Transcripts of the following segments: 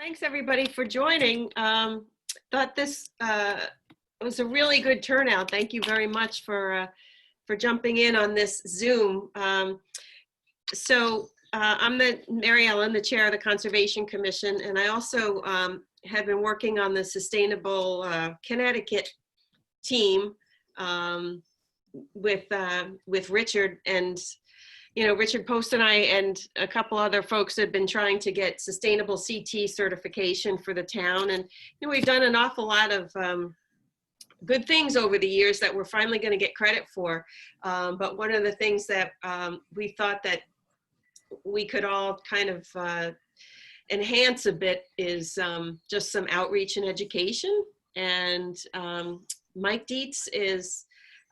Thanks everybody for joining. Thought this was a really good turnout. Thank you very much for jumping in on this Zoom. I'm Mary Ellen, the chair of the Conservation Commission, and I also have been working on the Sustainable Connecticut team with Richard, and Richard Post and I and a couple other folks have been trying to get sustainable CT certification for the town. And we've done an awful lot of good things over the years that we're finally going to get credit for. But one of the things that we thought that we could all kind of enhance a bit is just some outreach and education. And Mike Dietz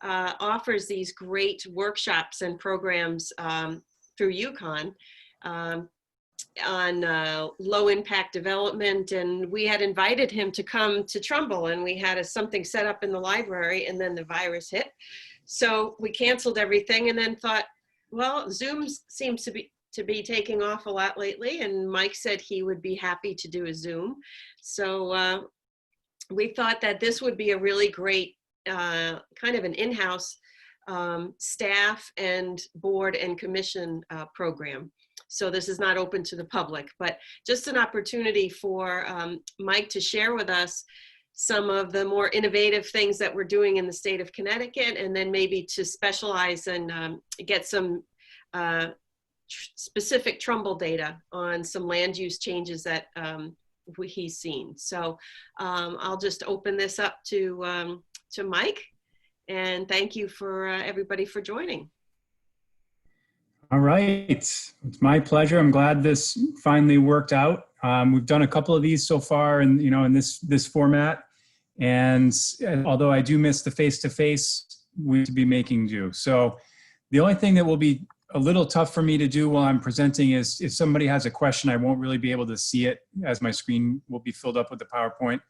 offers these great workshops and programs through UConn on low impact development, and we had invited him to come to Trumbull, and we had something set up in the library, and then the virus hit. So we canceled everything and then thought, well, Zoom seems to be taking off a lot lately, and Mike said he would be happy to do a Zoom. So we thought that this would be a really great kind of an in-house staff and board and commission program. So this is not open to the public, but just an opportunity for Mike to share with us some of the more innovative things that we're doing in the state of Connecticut, and then maybe to specialize and get some specific Trumbull data on some land use changes that he's seen. So I'll just open this up to Mike, and thank you for everybody for joining. All right, it's my pleasure. I'm glad this finally worked out. We've done a couple of these so far, and in this format. And although I do miss the face-to-face, we should be making do. So the only thing that will be a little tough for me to do while I'm presenting is if somebody has a question, I won't really be able to see it as my screen will be filled up with the PowerPoint.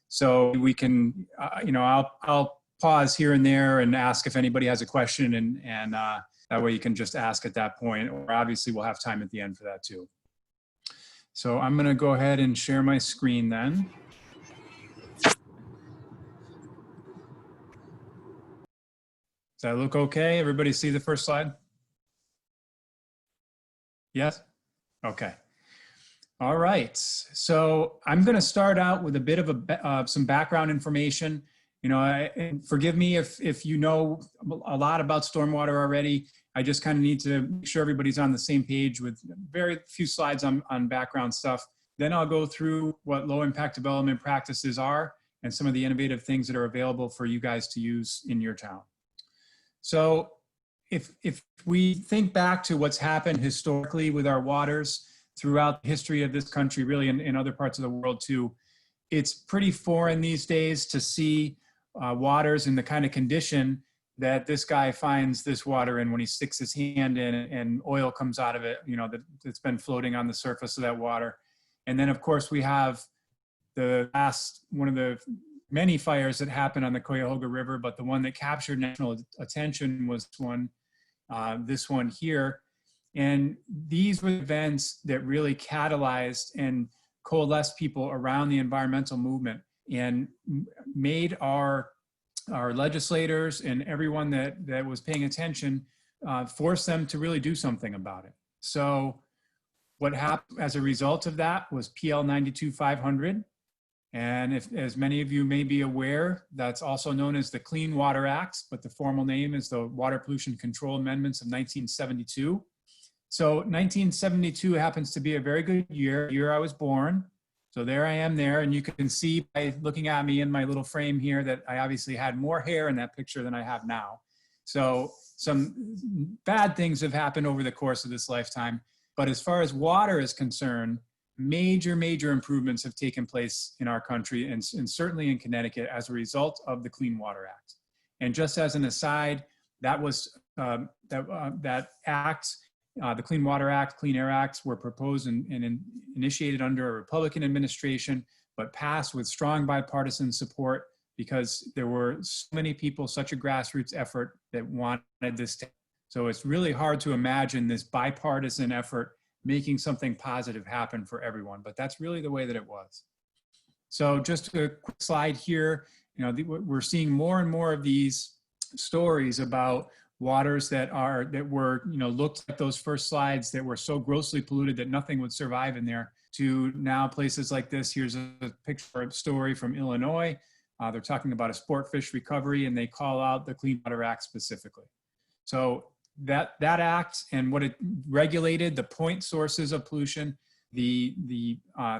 So we can, I'll pause here and there and ask if anybody has a question, and that way you can just ask at that point, or obviously we'll have time at the end for that too. So I'm gonna go ahead and share my screen then. Does that look okay? Everybody see the first slide? Yes? Okay. All right, so I'm going to start out with a bit of some background information. And forgive me if you know a lot about stormwater already. I just kind of need to make sure everybody's on the same page with very few slides on background stuff. Then I'll go through what low impact development practices are and some of the innovative things that are available for you guys to use in your town. So if we think back to what's happened historically with our waters throughout the history of this country, really in other parts of the world too, it's pretty foreign these days to see waters in the kind of condition that this guy finds this water in when he sticks his hand in and oil comes out of it, that's been floating on the surface of that water. And then of course we have one of the many fires that happened on the Cuyahoga River, but the one that captured national attention was this one here. And these were events that really catalyzed and coalesced people around the environmental movement and made our legislators and everyone that was paying attention, force them to really do something about it. So what happened as a result of that was PL 92-500. And as many of you may be aware, that's also known as the Clean Water Act, but the formal name is the Water Pollution Control Amendments of 1972. So 1972 happens to be a very good year I was born. So there I am there, and you can see by looking at me in my little frame here that I obviously had more hair in that picture than I have now. So some bad things have happened over the course of this lifetime. But as far as water is concerned, major improvements have taken place in our country and certainly in Connecticut as a result of the Clean Water Act. And just as an aside, that was that act, the Clean Water Act, Clean Air Acts were proposed and initiated under a Republican administration, but passed with strong bipartisan support because there were so many people, such a grassroots effort that wanted this. So it's really hard to imagine this bipartisan effort making something positive happen for everyone. But that's really the way that it was. So just a quick slide here. You know, we're seeing more and more of these stories about waters that were, you know, looked at those first slides that were so grossly polluted that nothing would survive in there, to now places like this. Here's a picture of story from Illinois. They're talking about a sport fish recovery, and they call out the Clean Water Act specifically. So that act and what it regulated, the point sources of pollution, the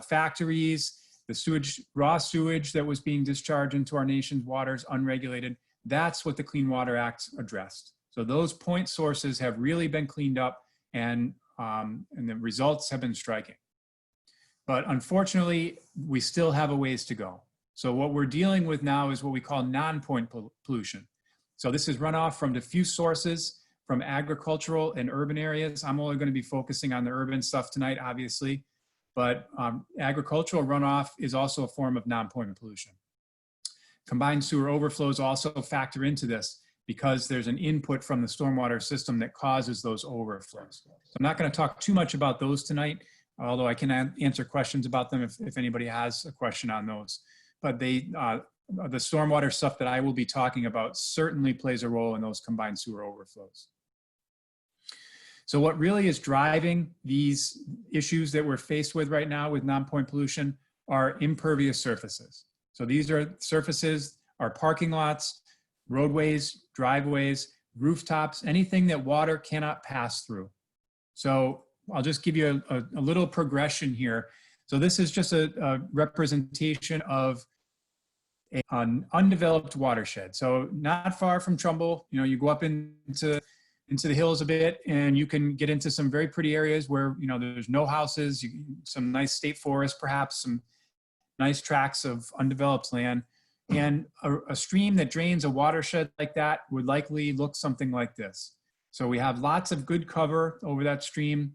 factories, the sewage, raw sewage that was being discharged into our nation's waters unregulated, that's what the Clean Water Act addressed. So those point sources have really been cleaned up, and the results have been striking. But unfortunately, we still have a ways to go. So what we're dealing with now is what we call non-point pollution. So this is runoff from diffuse sources from agricultural and urban areas. I'm only going to be focusing on the urban stuff tonight, obviously, but agricultural runoff is also a form of non-point pollution. Combined sewer overflows also factor into this because there's an input from the stormwater system that causes those overflows. So I'm not going to talk too much about those tonight, although I can answer questions about them if anybody has a question on those. But the stormwater stuff that I will be talking about certainly plays a role in those combined sewer overflows. So what really is driving these issues that we're faced with right now with non-point pollution are impervious surfaces. So these are surfaces, our parking lots, roadways, driveways, rooftops, anything that water cannot pass through. So I'll just give you a little progression here. So this is just a representation of an undeveloped watershed. So not far from Trumbull, you know, you go up into the hills a bit and you can get into some very pretty areas where, you know, there's no houses, some nice state forest, perhaps some nice tracts of undeveloped land. And a stream that drains a watershed like that would likely look something like this. So we have lots of good cover over that stream,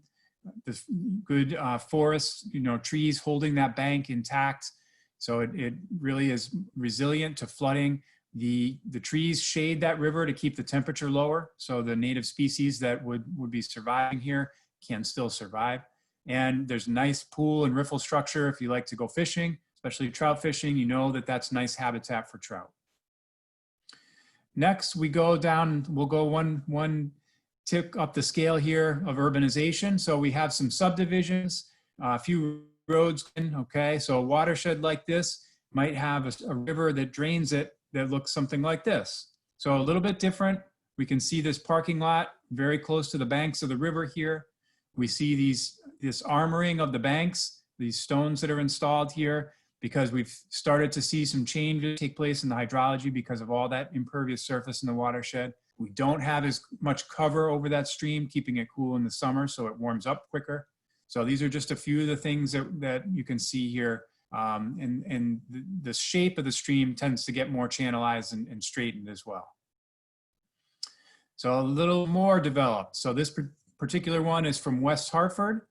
this good forests, you know, trees holding that bank intact. So it really is resilient to flooding. The trees shade that river to keep the temperature lower. So the native species that would be surviving here can still survive. And there's a nice pool and riffle structure if you like to go fishing, especially trout fishing, you know that that's nice habitat for trout. Next, we go down, we'll go one tick up the scale here of urbanization. So we have some subdivisions, a few roads, okay? So a watershed like this might have a river that drains it that looks something like this. So a little bit different. We can see this parking lot very close to the banks of the river here. We see this armoring of the banks, these stones that are installed here, because we've started to see some changes take place in the hydrology because of all that impervious surface in the watershed. We don't have as much cover over that stream, keeping it cool in the summer so it warms up quicker. So these are just a few of the things that you can see here. And the shape of the stream tends to get more channelized and straightened as well. So a little more developed. So this particular one is from West Hartford.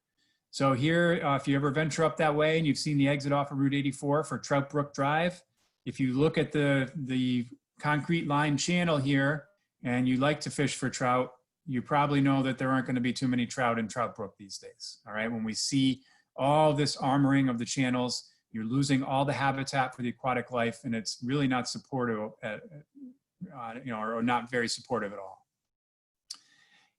So here, if you ever venture up that way and you've seen the exit off of Route 84 for Trout Brook Drive, if you look at the concrete lined channel here and you like to fish for trout, you probably know that there aren't going to be too many trout in Trout Brook these days. All right, when we see all this armoring of the channels, you're losing all the habitat for the aquatic life, and it's really not supportive, you know, or not very supportive at all.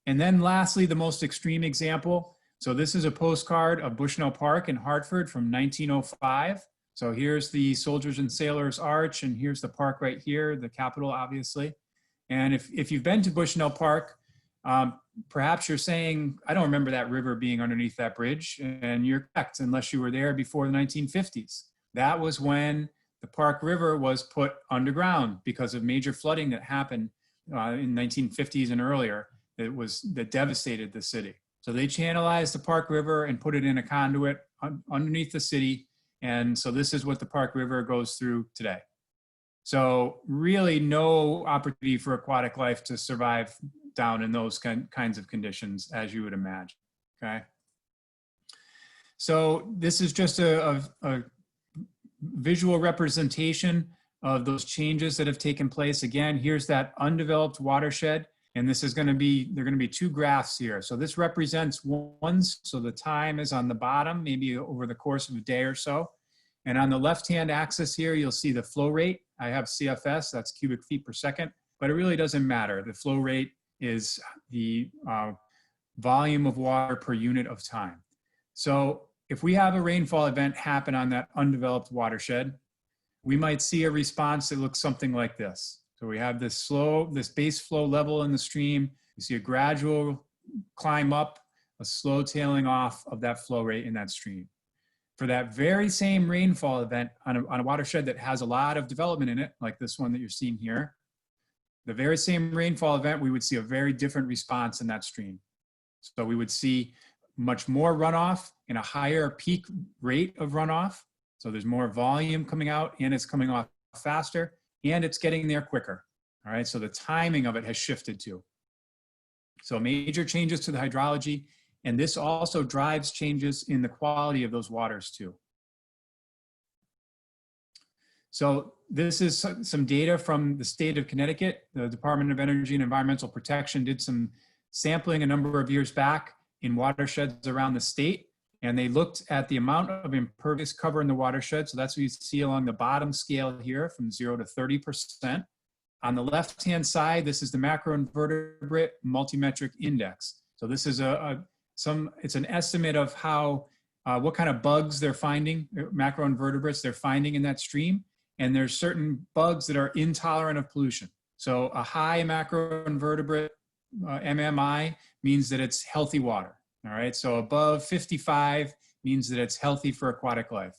And then lastly, the most extreme example. So this is a postcard of Bushnell Park in Hartford from 1905. So here's the Soldiers and Sailors Arch, and here's the park right here, the Capitol, obviously. And if you've been to Bushnell Park, perhaps you're saying, I don't remember that river being underneath that bridge, and you're correct, unless you were there before the 1950s. That was when the Park River was put underground because of major flooding that happened in 1950s and earlier that devastated the city. So they channelized the Park River and put it in a conduit underneath the city. And so this is what the Park River goes through today. So really no opportunity for aquatic life to survive down in those kinds of conditions, as you would imagine, okay? So this is just a visual representation of those changes that have taken place. Again, here's that undeveloped watershed. And this is going to be, there are going to be two graphs here. So this represents ones. So the time is on the bottom, maybe over the course of a day or so. And on the left-hand axis here, you'll see the flow rate. I have CFS, that's cubic feet per second, but it really doesn't matter. The flow rate is the volume of water per unit of time. So if we have a rainfall event happen on that undeveloped watershed, we might see a response that looks something like this. So we have this base flow level in the stream. You see a gradual climb up, a slow tailing off of that flow rate in that stream. For that very same rainfall event on a watershed that has a lot of development in it, like this one that you're seeing here, the very same rainfall event, we would see a very different response in that stream. So we would see much more runoff and a higher peak rate of runoff. So there's more volume coming out and it's coming off faster and it's getting there quicker. All right, so the timing of it has shifted too. So major changes to the hydrology, and this also drives changes in the quality of those waters too. So this is some data from the state of Connecticut. The Department of Energy and Environmental Protection did some sampling a number of years back in watersheds around the state. And they looked at the amount of impervious cover in the watershed. So that's what you see along the bottom scale here from 0 to 30%. On the left-hand side, this is the macroinvertebrate multimetric index. So this is it's an estimate of how, what kind of bugs they're finding, macroinvertebrates they're finding in that stream. And there's certain bugs that are intolerant of pollution. So a high macroinvertebrate MMI means that it's healthy water. All right, so above 55 means that it's healthy for aquatic life.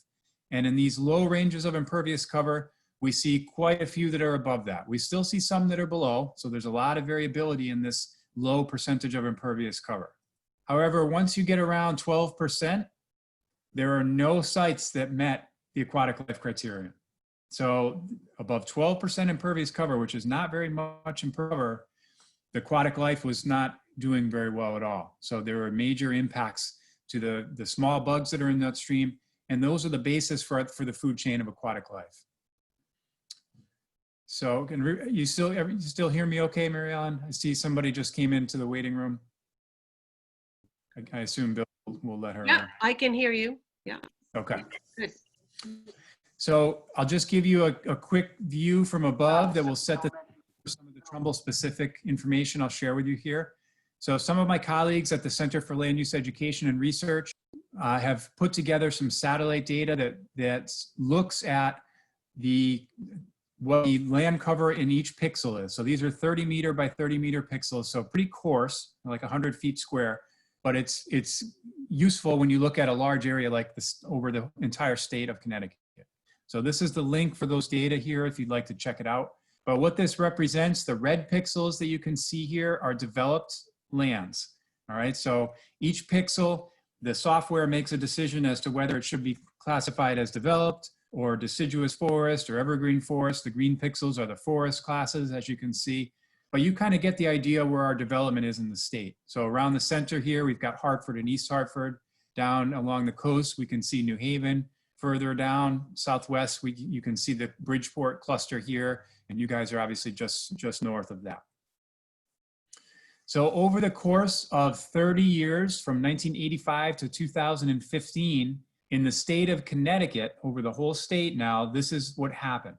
And in these low ranges of impervious cover, we see quite a few that are above that. We still see some that are below, so there's a lot of variability in this low percentage of impervious cover. However, once you get around 12%, there are no sites that met the aquatic life criterion. So above 12% impervious cover, which is not very much impervious cover, the aquatic life was not doing very well at all. So there were major impacts to the small bugs that are in that stream, and those are the basis for the food chain of aquatic life. So can you still hear me okay, Mary Ellen? I see somebody just came into the waiting room. I assume Bill will let her. Yeah, I can hear you. Yeah. Okay. Good. So I'll just give you a quick view from above that will set some of the Trumbull specific information I'll share with you here. So some of my colleagues at the Center for Land Use Education and Research have put together some satellite data that looks at what the land cover in each pixel is. So these are 30 meter by 30 meter pixels, so pretty coarse, like 100 feet square, but it's useful when you look at a large area like this over the entire state of Connecticut. So this is the link for those data here if you'd like to check it out. But what this represents, the red pixels that you can see here are developed lands. All right, so each pixel, the software makes a decision as to whether it should be classified as developed or deciduous forest or evergreen forest. The green pixels are the forest classes, as you can see. But you kind of get the idea where our development is in the state. So around the center here, we've got Hartford and East Hartford. Down along the coast, we can see New Haven. Further down southwest, you can see the Bridgeport cluster here, and you guys are obviously just north of that. So over the course of 30 years, from 1985 to 2015, in the state of Connecticut, over the whole state now, this is what happened.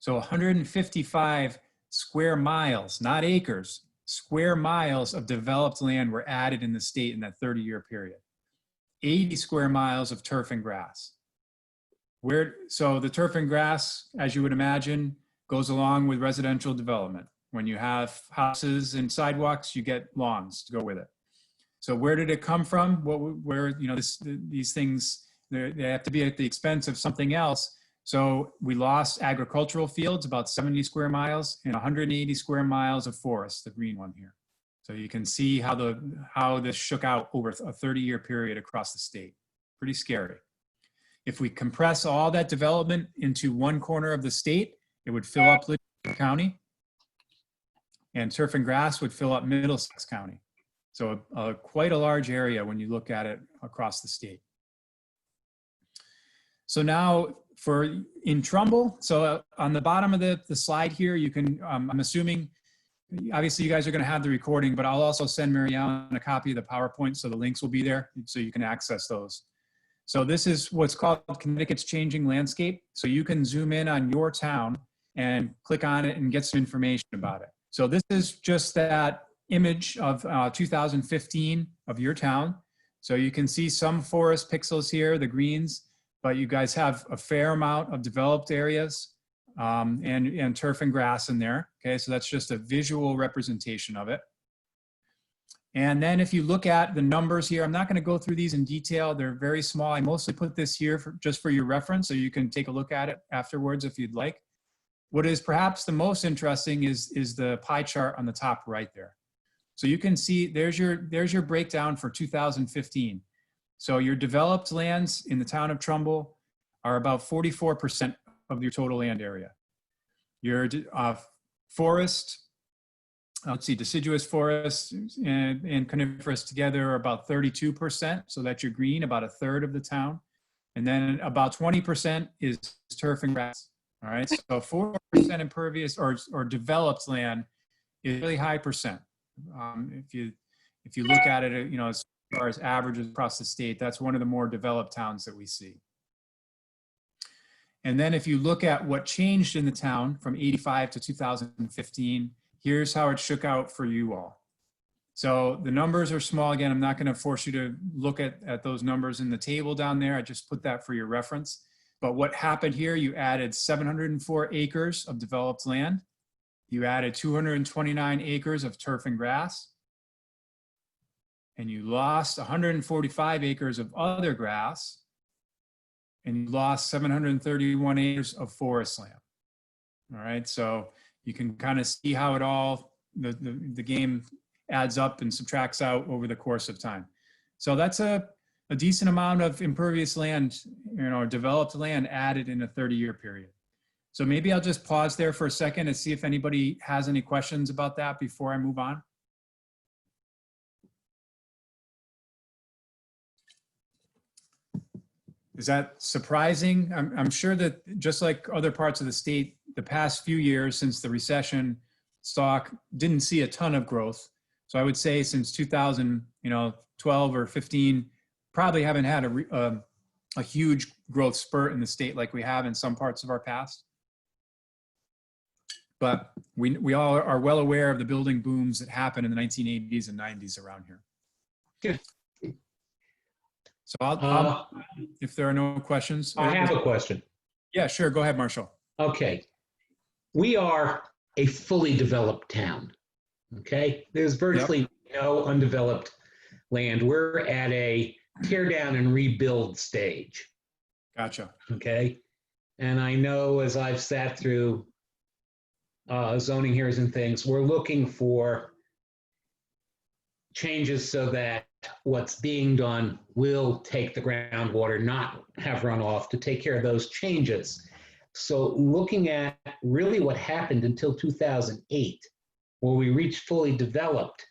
So 155 square miles, not acres, square miles of developed land were added in the state in that 30-year period. 80 square miles of turf and grass. So the turf and grass, as you would imagine, goes along with residential development. When you have houses and sidewalks, you get lawns to go with it. So where did it come from? Where these things, they have to be at the expense of something else. So we lost agricultural fields, about 70 square miles, and 180 square miles of forest, the green one here. So you can see how this shook out over a 30-year period across the state. Pretty scary. If we compress all that development into one corner of the state, it would fill up Livingston County, and turf and grass would fill up Middlesex County. So quite a large area when you look at it across the state. So now in Trumbull, so on the bottom of the slide here, you can, I'm assuming obviously you guys are going to have the recording, but I'll also send Mary Ellen a copy of the PowerPoint, so the links will be there so you can access those. So this is what's called Connecticut's Changing Landscape. So you can zoom in on your town and click on it and get some information about it. So this is just that image of 2015 of your town. So you can see some forest pixels here, the greens, but you guys have a fair amount of developed areas and turf and grass in there. Okay, so that's just a visual representation of it. And then if you look at the numbers here, I'm not going to go through these in detail. They're very small. I mostly put this here just for your reference, so you can take a look at it afterwards if you'd like. What is perhaps the most interesting is the pie chart on the top right there. So you can see there's your breakdown for 2015. So your developed lands in the town of Trumbull are about 44% of your total land area. Your forest, let's see, deciduous forests and coniferous together are about 32%. So that's your green, about a third of the town. And then about 20% is turf and grass. All right, so 4% impervious or developed land is a really high percent. If you look at it, you know, as far as averages across the state, that's one of the more developed towns that we see. And then if you look at what changed in the town from 85 to 2015, here's how it shook out for you all. So the numbers are small. Again, I'm not going to force you to look at those numbers in the table down there. I just put that for your reference. But what happened here, you added 704 acres of developed land. You added 229 acres of turf and grass. And you lost 145 acres of other grass. And you lost 731 acres of forest land. All right, so you can kind of see how it all, the game adds up and subtracts out over the course of time. So that's a decent amount of impervious land, you know, developed land added in a 30-year period. So maybe I'll just pause there for a second and see if anybody has any questions about that before I move on. Is that surprising? I'm sure that just like other parts of the state, the past few years since the recession, stock didn't see a ton of growth. So I would say since 2012 or 15, probably haven't had a huge growth spurt in the state like we have in some parts of our past. But we all are well aware of the building booms that happened in the 1980s and 90s around here. Good. So I'll if there are no questions. I have a question. Yeah, sure. Go ahead, Marshall. Okay. We are a fully developed town. Okay. There's virtually no undeveloped land. We're at a tear down and rebuild stage. Gotcha. Okay. And I know as I've sat through zoning hearings and things, we're looking for changes so that what's being done will take the groundwater, not have runoff, to take care of those changes. So looking at really what happened until 2008, where we reached fully developed,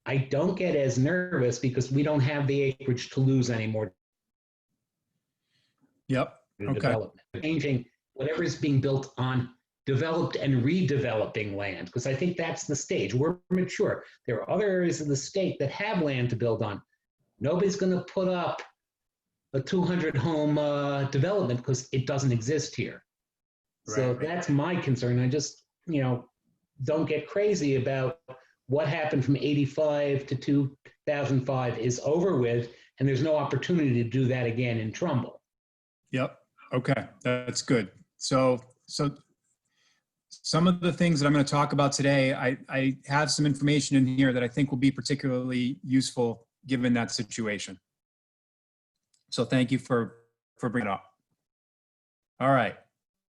I don't get as nervous because we don't have the acreage to lose anymore. Yep. Okay. Development. Changing whatever is being built on developed and redeveloping land, because I think that's the stage. We're mature. There are other areas of the state that have land to build on. Nobody's going to put up a 200 home development because it doesn't exist here. Right. So that's my concern. I just, don't get crazy about what happened from 85 to 2005 is over with, and there's no opportunity to do that again in Trumbull. Yep. Okay, that's good. So some of the things that I'm going to talk about today, I have some information in here that I think will be particularly useful given that situation. So thank you for bringing it up. All right.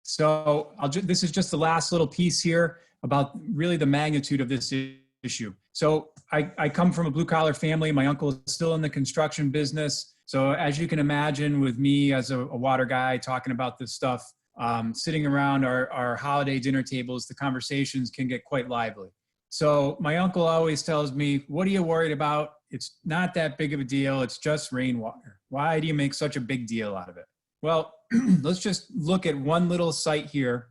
So this is just the last little piece here about really the magnitude of this issue. So I come from a blue collar family. My uncle is still in the construction business. So as you can imagine, with me as a water guy talking about this stuff, sitting around our holiday dinner tables, the conversations can get quite lively. So my uncle always tells me, what are you worried about? It's not that big of a deal. It's just rainwater. Why do you make such a big deal out of it? Well, let's just look at one little site here.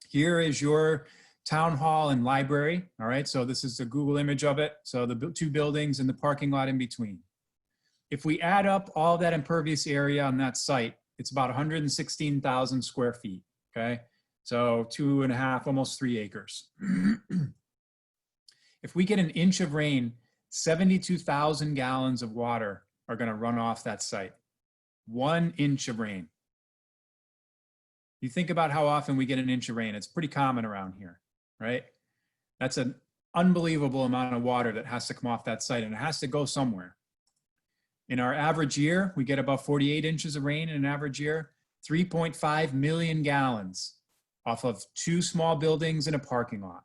Here is your town hall and library. All right, so this is a Google image of it. So the two buildings and the parking lot in between. If we add up all that impervious area on that site, it's about 116,000 square feet, okay? So 2.5, almost 3 acres. If we get an inch of rain, 72,000 gallons of water are gonna run off that site. 1 inch of rain. You think about how often we get an inch of rain. It's pretty common around here, right? That's an unbelievable amount of water that has to come off that site, and it has to go somewhere. In our average year, we get about 48 inches of rain in an average year, 3.5 million gallons off of 2 small buildings and a parking lot.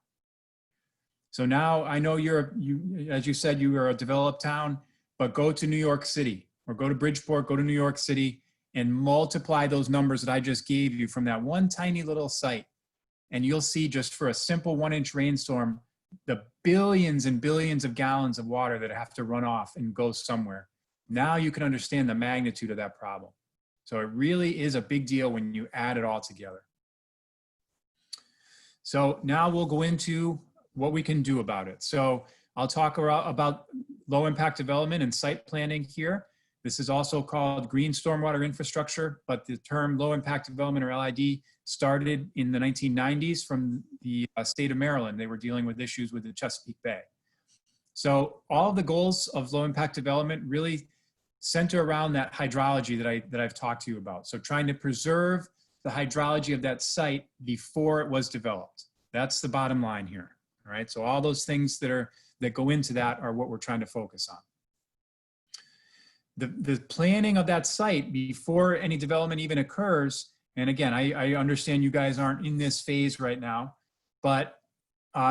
So now I know as you said, you are a developed town, but go to New York City or go to Bridgeport, go to New York City and multiply those numbers that I just gave you from that one tiny little site. And you'll see just for a simple 1-inch rainstorm, the billions and billions of gallons of water that have to run off and go somewhere. Now you can understand the magnitude of that problem. So it really is a big deal when you add it all together. So now we'll go into what we can do about it. So I'll talk about low impact development and site planning here. This is also called green stormwater infrastructure, but the term low impact development or LID started in the 1990s from the state of Maryland. They were dealing with issues with the Chesapeake Bay. So all of the goals of low impact development really center around that hydrology that I've talked to you about. So trying to preserve the hydrology of that site before it was developed. That's the bottom line here. All right, so all those things that go into that are what we're trying to focus on. The planning of that site before any development even occurs, and again, I understand you guys aren't in this phase right now, but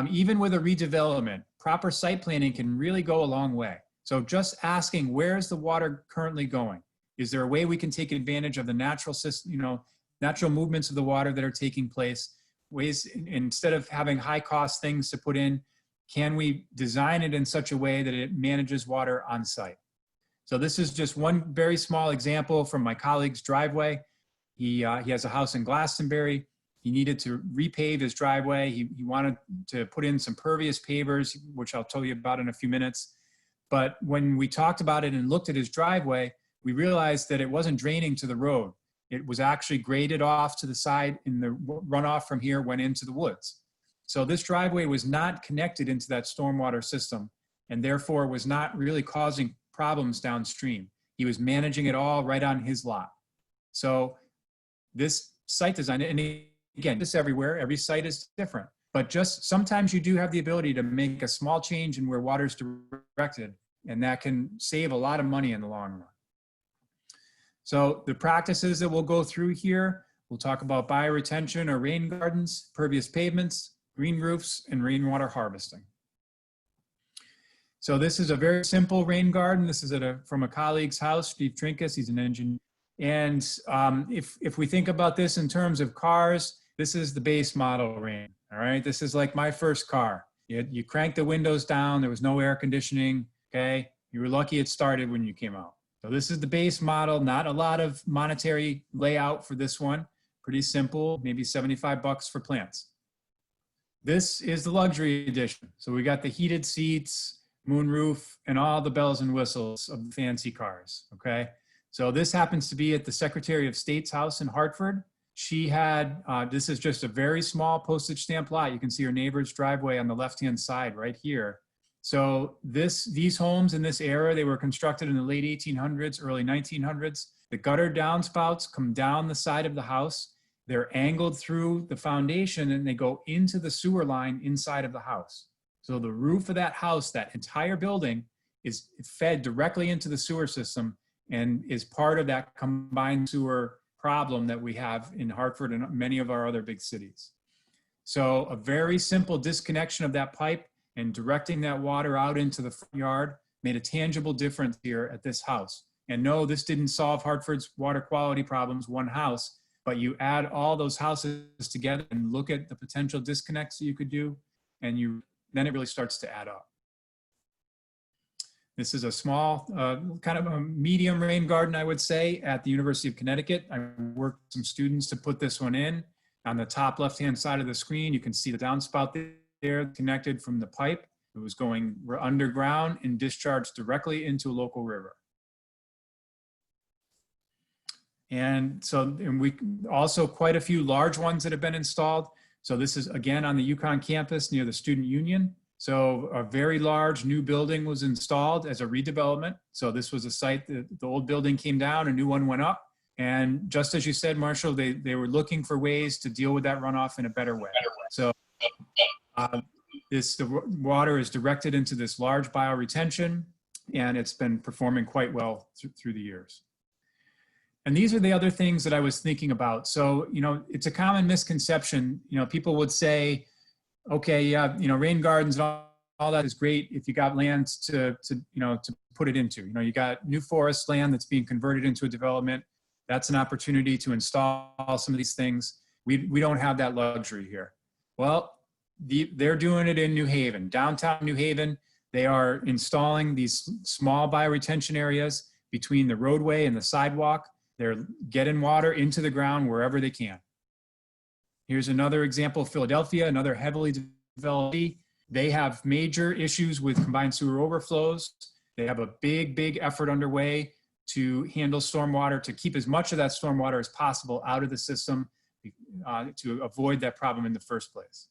even with a redevelopment, proper site planning can really go a long way. So just asking, where's the water currently going? Is there a way we can take advantage of the natural system, natural movements of the water that are taking place? Ways, instead of having high cost things to put in, can we design it in such a way that it manages water on site? So this is just one very small example from my colleague's driveway. He has a house in Glastonbury. He needed to repave his driveway. He wanted to put in some pervious pavers, which I'll tell you about in a few minutes. But when we talked about it and looked at his driveway, we realized that it wasn't draining to the road. It was actually graded off to the side, and the runoff from here went into the woods. So this driveway was not connected into that stormwater system, and therefore was not really causing problems downstream. He was managing it all right on his lot. So this site design, and again, this everywhere, every site is different, but just sometimes you do have the ability to make a small change in where water is directed, and that can save a lot of money in the long run. So the practices that we'll go through here, we'll talk about bioretention or rain gardens, pervious pavements, green roofs, and rainwater harvesting. So this is a very simple rain garden. This is from a colleague's house, Steve Trinkus, he's an engineer. And if we think about this in terms of cars, this is the base model rain, all right? This is like my first car. You crank the windows down, there was no air conditioning, okay? You were lucky it started when you came out. So this is the base model, not a lot of monetary layout for this one. Pretty simple, maybe 75 bucks for plants. This is the luxury edition. So we got the heated seats, moonroof, and all the bells and whistles of the fancy cars, okay? So this happens to be at the Secretary of State's house in Hartford. She had, this is just a very small postage stamp lot. You can see her neighbor's driveway on the left-hand side right here. So these homes in this era, they were constructed in the late 1800s, early 1900s. The gutter downspouts come down the side of the house. They're angled through the foundation and they go into the sewer line inside of the house. So the roof of that house, that entire building, is fed directly into the sewer system and is part of that combined sewer problem that we have in Hartford and many of our other big cities. So a very simple disconnection of that pipe and directing that water out into the front yard made a tangible difference here at this house. And no, this didn't solve Hartford's water quality problems, one house, but you add all those houses together and look at the potential disconnects that you could do, and then it really starts to add up. This is a small, kind of a medium rain garden, I would say, at the University of Connecticut. I worked with some students to put this one in. On the top left-hand side of the screen, you can see the downspout there connected from the pipe. It was going underground and discharged directly into a local river. And so, and we also quite a few large ones that have been installed. So this is again on the UConn campus near the Student Union. So a very large new building was installed as a redevelopment. So this was a site that the old building came down, a new one went up. And just as you said, Marshall, they were looking for ways to deal with that runoff in a better way. So the water is directed into this large bioretention, and it's been performing quite well through the years. And these are the other things that I was thinking about. So, you know, it's a common misconception. You know, people would say, okay, yeah, you know, rain gardens and all that is great if you got land to put it into. You know, you got new forest land that's being converted into a development. That's an opportunity to install some of these things. We don't have that luxury here. Well, they're doing it in New Haven, downtown New Haven. They are installing these small bioretention areas between the roadway and the sidewalk. They're getting water into the ground wherever they can. Here's another example of Philadelphia, another heavily developed city. They have major issues with combined sewer overflows. They have a big effort underway to handle stormwater, to keep as much of that stormwater as possible out of the system to avoid that problem in the first place.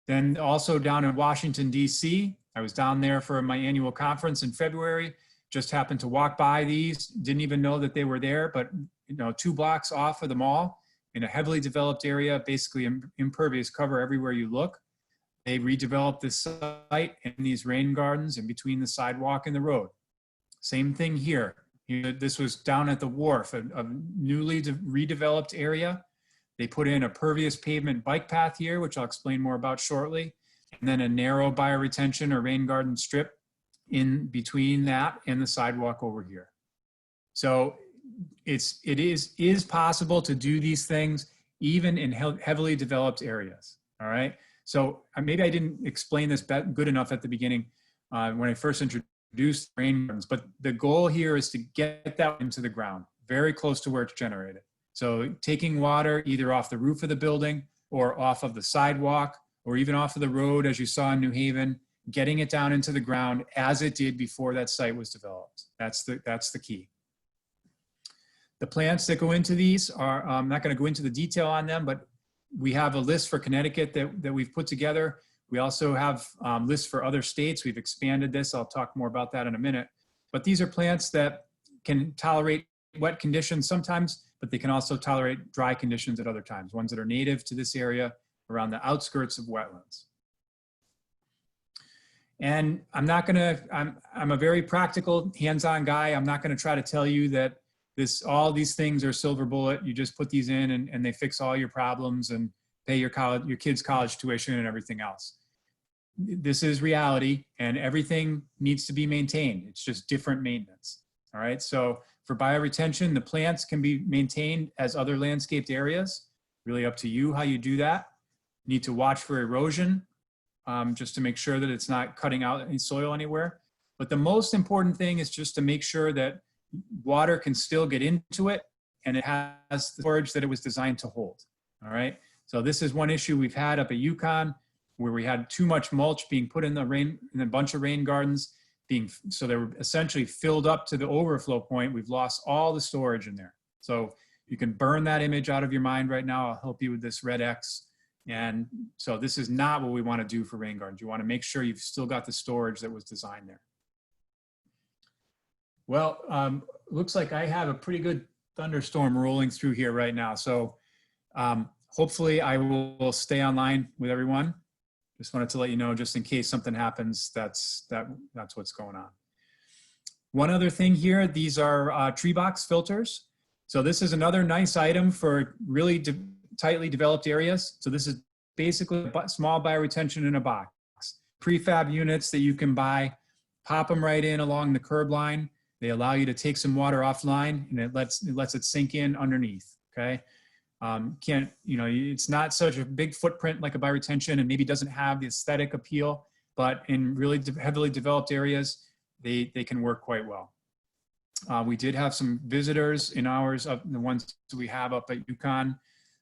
Then also down in Washington, D.C., I was down there for my annual conference in February. Just happened to walk by these, didn't even know that they were there, but you know, 2 blocks off of the mall in a heavily developed area, basically impervious cover everywhere you look. They redeveloped this site in these rain gardens in between the sidewalk and the road. Same thing here. This was down at the wharf, a newly redeveloped area. They put in a pervious pavement bike path here, which I'll explain more about shortly, and then a narrow bioretention or rain garden strip in between that and the sidewalk over here. So it is possible to do these things even in heavily developed areas. All right. So maybe I didn't explain this good enough at the beginning when I first introduced rain gardens, but the goal here is to get that into the ground, very close to where it's generated. So taking water either off the roof of the building or off of the sidewalk or even off of the road, as you saw in New Haven, getting it down into the ground as it did before that site was developed. That's the key. The plants that go into these are, I'm not going to go into the detail on them, but we have a list for Connecticut that we've put together. We also have lists for other states. We've expanded this. I'll talk more about that in a minute. But these are plants that can tolerate wet conditions sometimes, but they can also tolerate dry conditions at other times, ones that are native to this area around the outskirts of wetlands. And I'm a very practical, hands-on guy. I'm not going to try to tell you that all these things are silver bullet. You just put these in and they fix all your problems and pay your kids' college tuition and everything else. This is reality, and everything needs to be maintained. It's just different maintenance. All right. So for bioretention, the plants can be maintained as other landscaped areas. Really up to you how you do that. You need to watch for erosion, just to make sure that it's not cutting out any soil anywhere. But the most important thing is just to make sure that water can still get into it and it has the storage that it was designed to hold. All right. So this is one issue we've had up at UConn, where we had too much mulch being put in a bunch of rain gardens, so they were essentially filled up to the overflow point. We've lost all the storage in there. So you can burn that image out of your mind right now. I'll help you with this red X. And so this is not what we want to do for rain gardens. You want to make sure you've still got the storage that was designed there. Well, looks like I have a pretty good thunderstorm rolling through here right now. So hopefully I will stay online with everyone. Just wanted to let you know, just in case something happens, that's what's going on. One other thing here, these are tree box filters. So this is another nice item for really tightly developed areas. So this is basically a small bioretention in a box. Prefab units that you can buy, pop them right in along the curb line. They allow you to take some water offline, and it lets it sink in underneath. Okay, it's not such a big footprint like a bioretention, and maybe doesn't have the aesthetic appeal, but in really heavily developed areas, they can work quite well. We did have some visitors in ours, the ones we have up at UConn,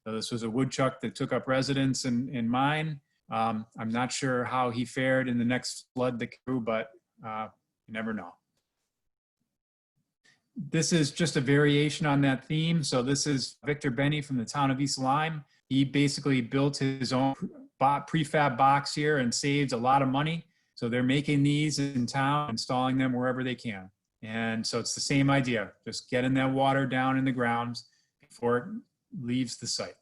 So this was a woodchuck that took up residence in mine. I'm not sure how he fared in the next flood that came, but you never know. This is just a variation on that theme. So this is Victor Benny from the town of East Lyme. He basically built his own prefab box here and saved a lot of money. So they're making these in town, installing them wherever they can. And so it's the same idea, just getting that water down in the ground before it leaves the site.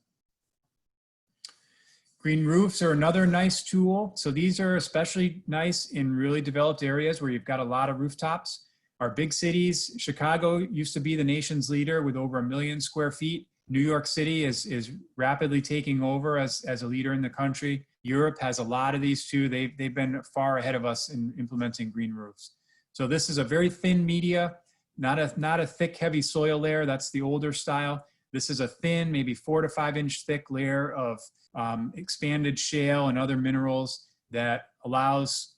Green roofs are another nice tool. So these are especially nice in really developed areas where you've got a lot of rooftops. Our big cities, Chicago used to be the nation's leader with over 1 million square feet. New York City is rapidly taking over as a leader in the country. Europe has a lot of these too. They've been far ahead of us in implementing green roofs. So this is a very thin media, not a thick, heavy soil layer. That's the older style. This is a thin, maybe 4 to 5 inch thick layer of expanded shale and other minerals that allows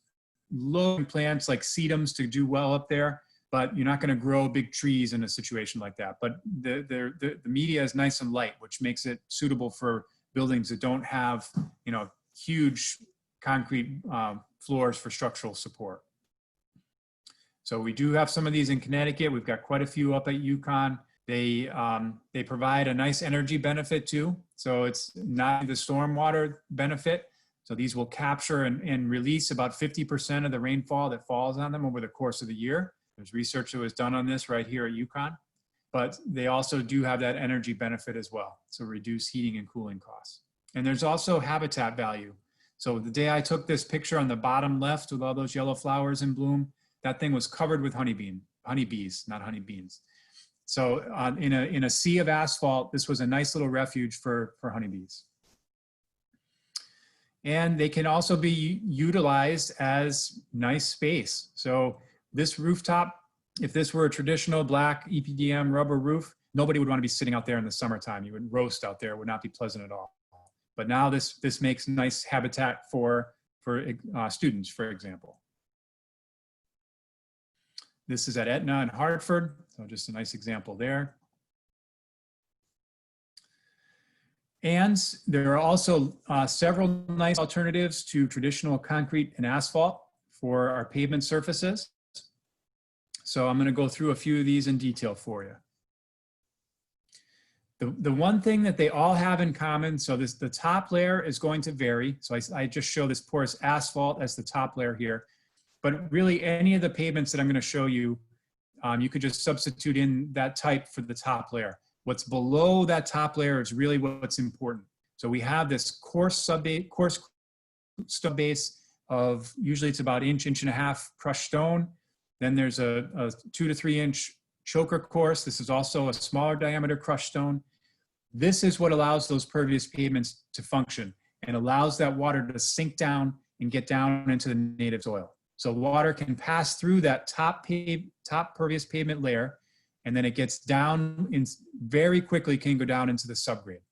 low plants like sedums to do well up there. But you're not going to grow big trees in a situation like that. But the media is nice and light, which makes it suitable for buildings that don't have, huge concrete floors for structural support. So we do have some of these in Connecticut. We've got quite a few up at UConn. They provide a nice energy benefit too. So it's not the stormwater benefit. So these will capture and release about 50% of the rainfall that falls on them over the course of the year. There's research that was done on this right here at UConn, but they also do have that energy benefit as well. So reduce heating and cooling costs. And there's also habitat value. So the day I took this picture on the bottom left with all those yellow flowers in bloom, that thing was covered with honeybees, not honeybeans. So in a sea of asphalt, this was a nice little refuge for honeybees. And they can also be utilized as nice space. So this rooftop, if this were a traditional black EPDM rubber roof, nobody would want to be sitting out there in the summertime. You would roast out there, it would not be pleasant at all. But now this makes nice habitat for students, for example. This is at Etna and Hartford, so just a nice example there. And there are also several nice alternatives to traditional concrete and asphalt for our pavement surfaces. So I'm going to go through a few of these in detail for you. The one thing that they all have in common, so the top layer is going to vary. So I just show this porous asphalt as the top layer here. But really any of the pavements that I'm going to show you, you could just substitute in that type for the top layer. What's below that top layer is really what's important. So we have this coarse stub base of, usually it's about inch and a half crushed stone. Then there's a 2 to 3 inch choker course. This is also a smaller diameter crushed stone. This is what allows those pervious pavements to function and allows that water to sink down and get down into the native soil. So water can pass through that top pervious pavement layer, and then it gets down in very quickly, can go down into the subgrade.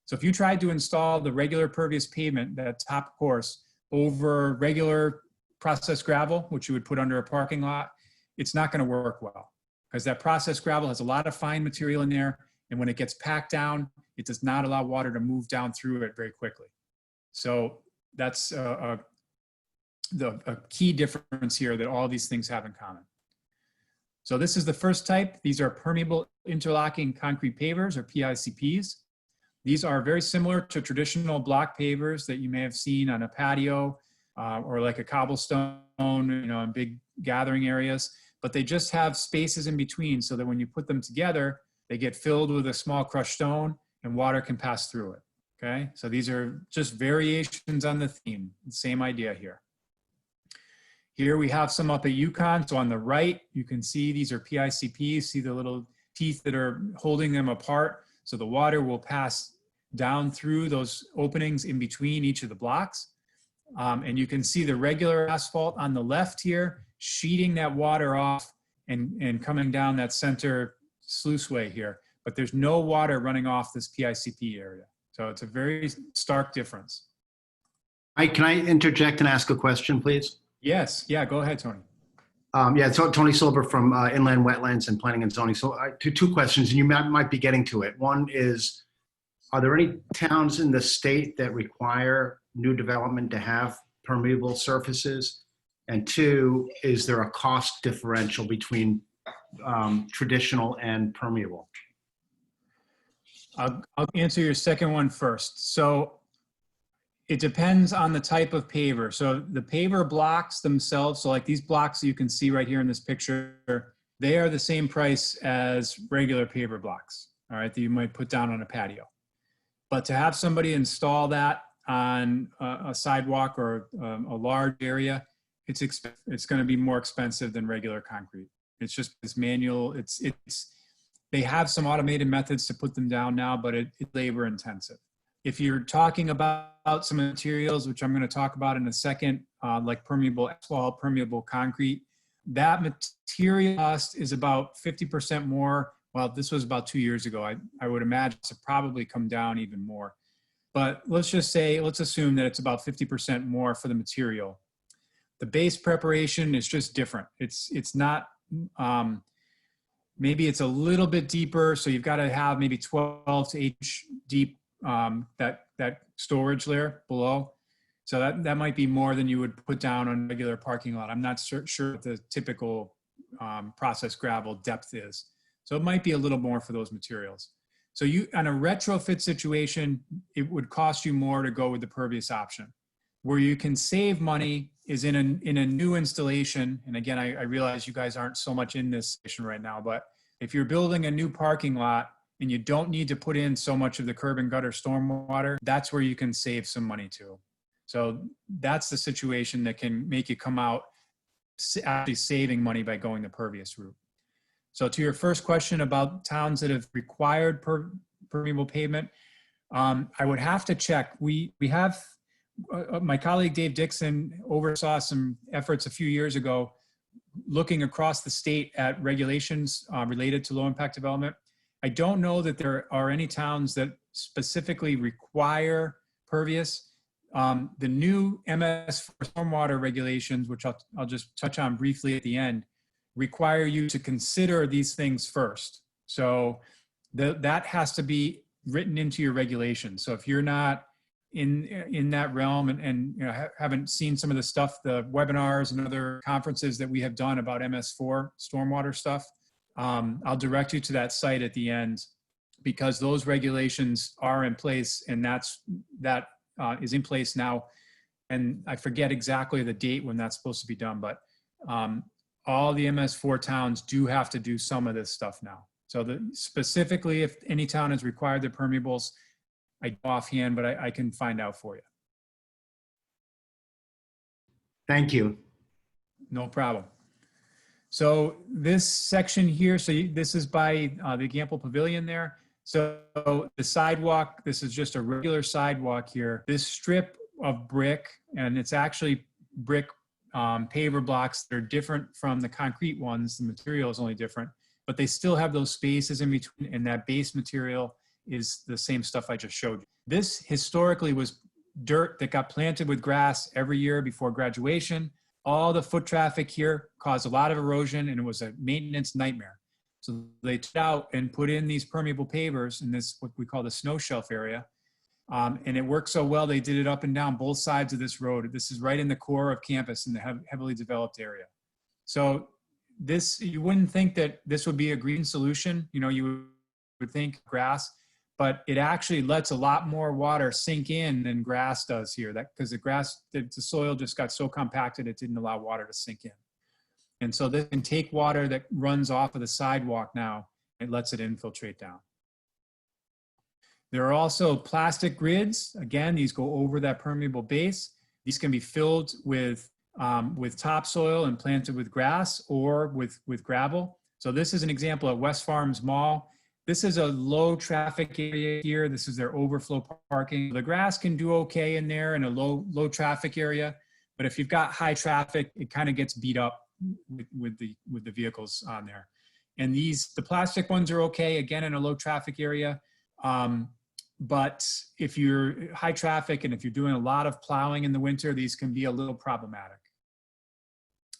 So if you tried to install the regular pervious pavement, that top course, over regular processed gravel, which you would put under a parking lot, it's not going to work well because that processed gravel has a lot of fine material in there. And when it gets packed down, it does not allow water to move down through it very quickly. So that's a key difference here that all these things have in common. So this is the first type. These are permeable interlocking concrete pavers, or PICPs. These are very similar to traditional block pavers that you may have seen on a patio or like a cobblestone, in big gathering areas, but they just have spaces in between so that when you put them together, they get filled with a small crushed stone and water can pass through it, okay? So these are just variations on the theme, same idea here. Here we have some up at UConn. So on the right, you can see these are PICPs, see the little teeth that are holding them apart. So the water will pass down through those openings in between each of the blocks. And you can see the regular asphalt on the left here, sheeting that water off and coming down that center sluiceway here. But there's no water running off this PICP area. So it's a very stark difference. Can I interject and ask a question, please? Yes, yeah, go ahead, Tony. Yeah, so Tony Silver from Inland Wetlands and Planning and Zoning. So two questions, and you might be getting to it. One is, Are there any towns in the state that require new development to have permeable surfaces? And two, is there a cost differential between traditional and permeable? I'll answer your second one first. So it depends on the type of paver. So the paver blocks themselves, so like these blocks that you can see right here in this picture, they are the same price as regular paver blocks, all right, that you might put down on a patio. But to have somebody install that on a sidewalk or a large area, it's going to be more expensive than regular concrete. It's just this manual. They have some automated methods to put them down now, but it's labor intensive. If you're talking about some materials, which I'm going to talk about in a second, like permeable asphalt, permeable concrete, that material cost is about 50% more. Well, this was about 2 years ago. I would imagine it's probably come down even more. But let's assume that it's about 50% more for the material. The base preparation is just different. It's not, maybe it's a little bit deeper. So you've got to have maybe 12 to 8 inch deep, that storage layer below. So that might be more than you would put down on a regular parking lot. I'm not sure what the typical processed gravel depth is. So it might be a little more for those materials. So on a retrofit situation, it would cost you more to go with the Pervious option. Where you can save money is in a new installation. And again, I realize you guys aren't so much in this station right now, but if you're building a new parking lot and you don't need to put in so much of the curb and gutter stormwater, that's where you can save some money too. So that's the situation that can make you come out actually saving money by going the Pervious route. So to your first question about towns that have required permeable pavement, I would have to check. We have, my colleague Dave Dixon oversaw some efforts a few years ago looking across the state at regulations related to low impact development. I don't know that there are any towns that specifically require Pervious. The new MS4 stormwater regulations, which I'll just touch on briefly at the end, require you to consider these things first. So that has to be written into your regulations. So if you're not in that realm and you know, haven't seen some of the stuff, the webinars and other conferences that we have done about MS4 stormwater stuff, I'll direct you to that site at the end, because those regulations are in place, and that is in place now. And I forget exactly the date when that's supposed to be done, but all the MS4 towns do have to do some of this stuff now. So specifically, if any town has required the permeables, I go offhand, but I can find out for you. Thank you. No problem. So this section here, this is by the Gamble Pavilion there. So the sidewalk, this is just a regular sidewalk here. This strip of brick, and it's actually brick paver blocks that are different from the concrete ones. The material is only different, but they still have those spaces in between, and that base material is the same stuff I just showed you. This historically was dirt that got planted with grass every year before graduation. All the foot traffic here caused a lot of erosion, and it was a maintenance nightmare. So they took out and put in these permeable pavers in this, what we call the snow shelf area. And it worked so well, they did it up and down both sides of this road. This is right in the core of campus in the heavily developed area. So this, you wouldn't think that this would be a green solution. You know, you would think grass, but it actually lets a lot more water sink in than grass does here. Because the soil just got so compacted, it didn't allow water to sink in. And so this can take water that runs off of the sidewalk now, it lets it infiltrate down. There are also plastic grids. Again, these go over that permeable base. These can be filled with topsoil and planted with grass or with gravel. So this is an example at West Farms Mall. This is a low traffic area here. This is their overflow parking. The grass can do okay in there in a low traffic area, but if you've got high traffic, it kind of gets beat up with the vehicles on there. And the plastic ones are okay, again, in a low traffic area. But if you're high traffic and if you're doing a lot of plowing in the winter, these can be a little problematic.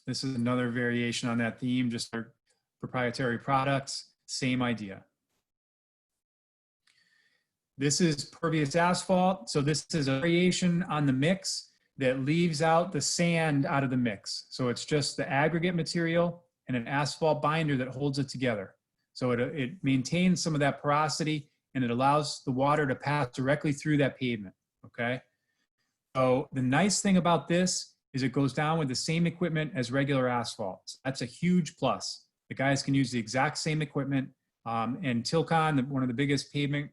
This is another variation on that theme, just our proprietary products, same idea. This is pervious asphalt. So this is a variation on the mix that leaves out the sand out of the mix. So it's just the aggregate material and an asphalt binder that holds it together. So it maintains some of that porosity, and it allows the water to pass directly through that pavement, okay? So the nice thing about this is it goes down with the same equipment as regular asphalt. So that's a huge plus. The guys can use the exact same equipment. And Tilcon, one of the biggest pavement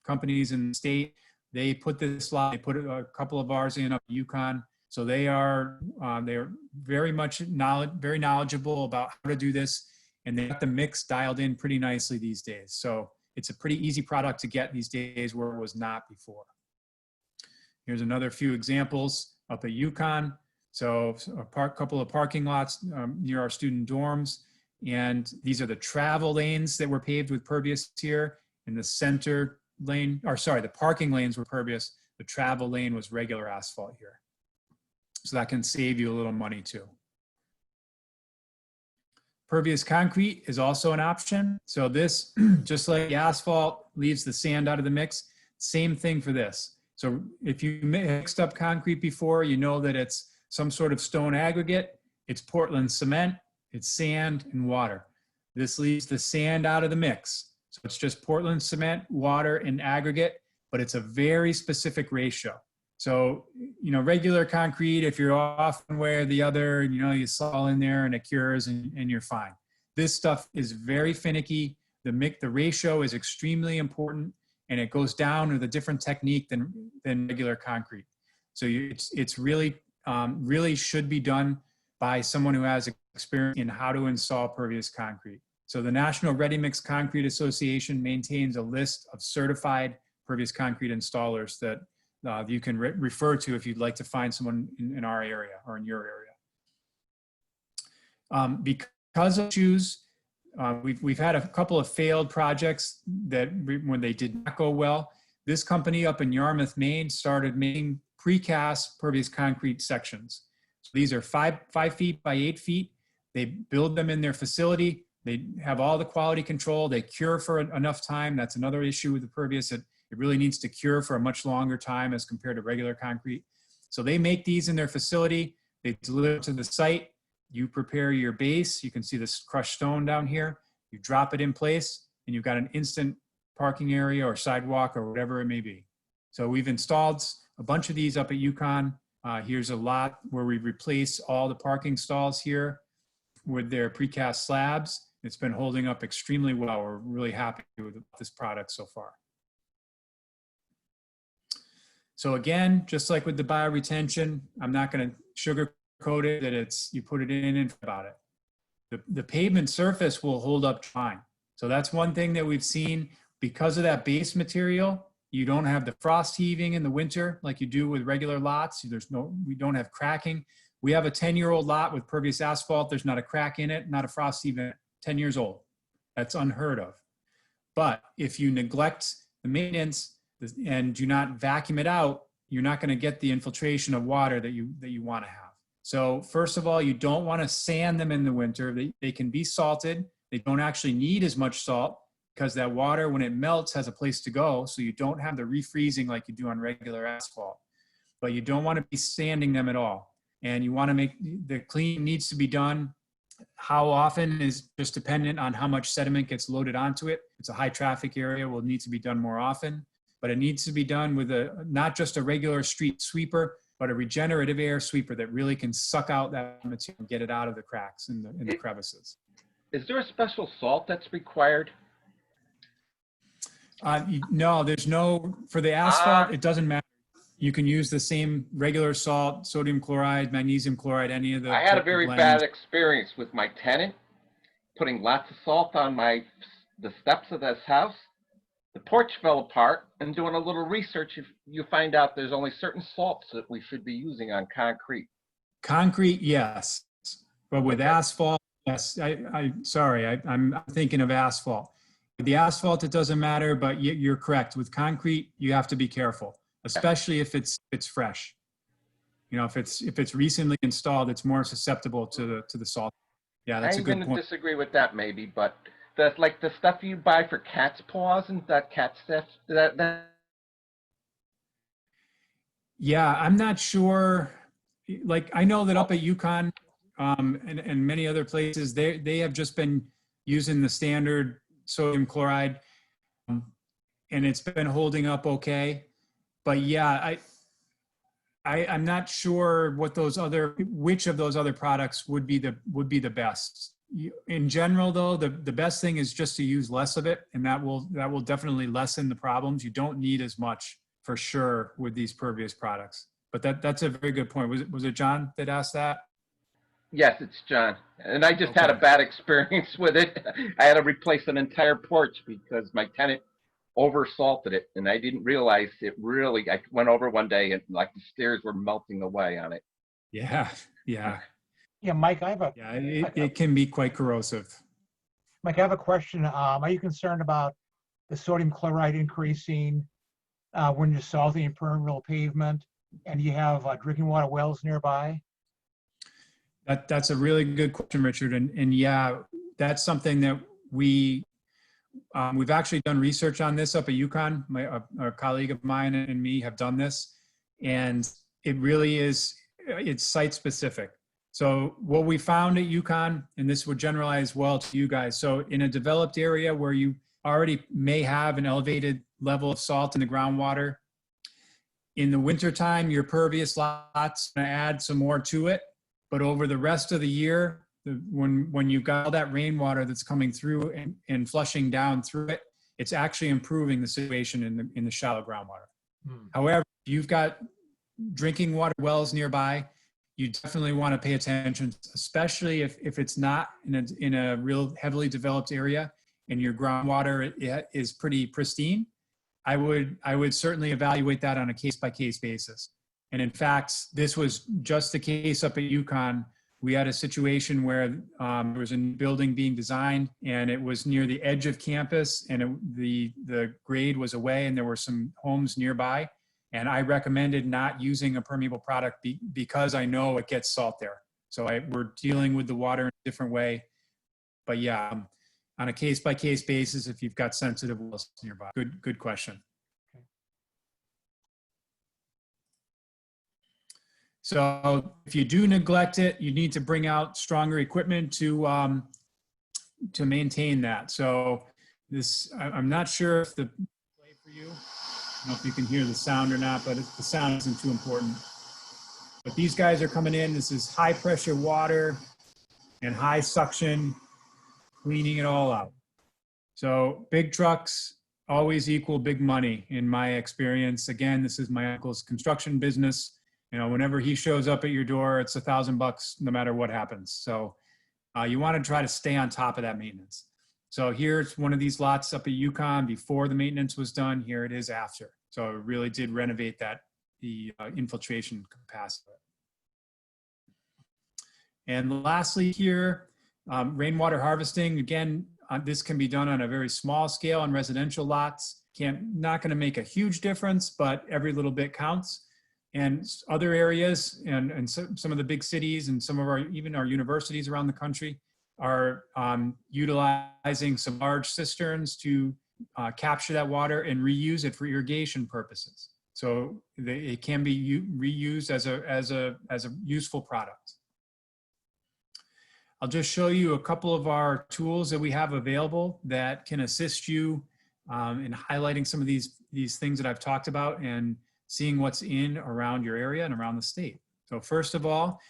companies in the state, they put this line, they put a couple of ours in up at UConn. So they're very much very knowledgeable about how to do this, and they got the mix dialed in pretty nicely these days. So it's a pretty easy product to get these days where it was not before. Here's another few examples up at UConn. So a couple of parking lots near our student dorms. And these are the travel lanes that were paved with Pervious here. In the center lane, or sorry, the parking lanes were Pervious. The travel lane was regular asphalt here. So that can save you a little money too. Pervious concrete is also an option. So this, just like the asphalt leaves the sand out of the mix, same thing for this. So if you mixed up concrete before, you know that it's some sort of stone aggregate, it's Portland cement, it's sand and water. This leaves the sand out of the mix. So it's just Portland cement, water, and aggregate, but it's a very specific ratio. So, you know, regular concrete, if you're off one way or the other, you know, you fall in there and it cures and you're fine. This stuff is very finicky. The ratio is extremely important, and it goes down with a different technique than regular concrete. So it's really, really should be done by someone who has experience in how to install pervious concrete. So the National Ready Mix Concrete Association maintains a list of certified pervious concrete installers that you can refer to if you'd like to find someone in our area or in your area. Because of issues, we've had a couple of failed projects that when they did not go well. This company up in Yarmouth, Maine started making precast pervious concrete sections. So these are 5 feet by 8 feet. They build them in their facility. They have all the quality control. They cure for enough time. That's another issue with the pervious. It really needs to cure for a much longer time as compared to regular concrete. So they make these in their facility. They deliver to the site. You prepare your base. You can see this crushed stone down here. You drop it in place, and you've got an instant parking area or sidewalk or whatever it may be. So we've installed a bunch of these up at UConn. Here's a lot where we replace all the parking stalls here with their precast slabs. It's been holding up extremely well. We're really happy with this product so far. So again, just like with the bioretention, I'm not going to sugarcoat it that you put it in and about it. The pavement surface will hold up fine. So that's one thing that we've seen. Because of that base material, you don't have the frost heaving in the winter like you do with regular lots. We don't have cracking. We have a 10-year-old lot with pervious asphalt. There's not a crack in it, not a frost heaving, 10 years old. That's unheard of. But if you neglect the maintenance and do not vacuum it out, you're not going to get the infiltration of water that you want to have. So first of all, you don't want to sand them in the winter. They can be salted. They don't actually need as much salt because that water, when it melts, has a place to go. So you don't have the refreezing like you do on regular asphalt. But you don't want to be sanding them at all. And you want to make the clean needs to be done. How often is just dependent on how much sediment gets loaded onto it. It's a high traffic area, will need to be done more often. But it needs to be done with not just a regular street sweeper, but a regenerative air sweeper that really can suck out that material and get it out of the cracks in the crevices. Is there a special salt that's required? No, there's no, for the asphalt, it doesn't matter. You can use the same regular salt, sodium chloride, magnesium chloride, any of the I had a very bad experience with my tenant putting lots of salt on the steps of this house. The porch fell apart, and doing a little research, you find out there's only certain salts that we should be using on concrete. Concrete, yes. But with asphalt, yes. I'm thinking of asphalt. With the asphalt, it doesn't matter, but you're correct. With concrete, you have to be careful, especially if it's fresh. You know, if it's recently installed, it's more susceptible to the salt. Yeah, that's a good point. I'm going to disagree with that maybe, but that's like the stuff you buy for cat's paws and that cat stuff, that Yeah, I'm not sure. Like, I know that up at UConn and many other places, they have just been using the standard sodium chloride, and it's been holding up okay. But yeah, I'm not sure which of those other products would be the best. In general, though, the best thing is just to use less of it, and that will definitely lessen the problems. You don't need as much for sure with these pervious products. But that's a very good point. Was it John that asked that? Yes, it's John. And I just had a Okay. bad experience with it. I had to replace an entire porch because my tenant over salted it, and I didn't realize it really. I went over one day and like the stairs were melting away on it. Yeah, yeah, Yeah, Mike, I have a yeah. It can be quite corrosive. Mike, I have a question. Are you concerned about the sodium chloride increasing when you're salting impermeable pavement and you have drinking water wells nearby? That's a really good question, Richard. And yeah, that's something that we've actually done research on this up at UConn. A colleague of mine and me have done this, and it really is, it's site specific. So what we found at UConn, and this would generalize well to you guys. So in a developed area where you already may have an elevated level of salt in the groundwater, in the wintertime, your pervious lots gonna add some more to it. But over the rest of the year, when you've got all that rainwater that's coming through and flushing down through it, it's actually improving the situation in the shallow groundwater. However, if you've got drinking water wells nearby, you definitely want to pay attention, especially if it's not in a real heavily developed area and your groundwater is pretty pristine. I would certainly evaluate that on a case-by-case basis. And in fact, this was just the case up at UConn. We had a situation where there was a new building being designed, and it was near the edge of campus, and the grade was away, and there were some homes nearby. And I recommended not using a permeable product because I know it gets salt there. So we're dealing with the water in a different way. But yeah, on a case-by-case basis, if you've got sensitive wells nearby. Good question. So if you do neglect it, you need to bring out stronger equipment to maintain that. So this, I'm not sure if the play for you, I don't know if you can hear the sound or not, but the sound isn't too important. But these guys are coming in. This is high pressure water and high suction, cleaning it all out. So big trucks always equal big money in my experience. Again, this is my uncle's construction business. You know, whenever he shows up at your door, it's $1,000 no matter what happens. So you want to try to stay on top of that maintenance. So here's one of these lots up at UConn before the maintenance was done. Here it is after. So it really did renovate the infiltration capacity. And lastly here, rainwater harvesting. Again, this can be done on a very small scale on residential lots. Not going to make a huge difference, but every little bit counts. And other areas and some of the big cities and some of even our universities around the country are utilizing some large cisterns to capture that water and reuse it for irrigation purposes. So it can be reused as a useful product. I'll just show you a couple of our tools that we have available that can assist you in highlighting some of these things that I've talked about and seeing what's in around your area and around the state. So first of all,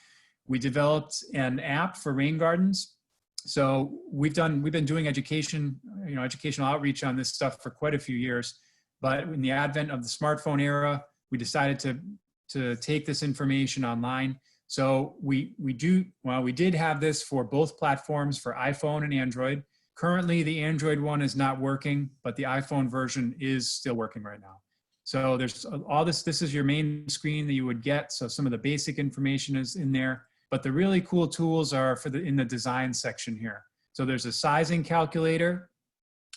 we developed an app for rain gardens. So we've been doing educational outreach on this stuff for quite a few years, but in the advent of the smartphone era, we decided to take this information online. So we did have this for both platforms, for iPhone and Android. Currently, the Android one is not working, but the iPhone version is still working right now. So there's all this is your main screen that you would get. So some of the basic information is in there, but the really cool tools are in the design section here. So there's a sizing calculator,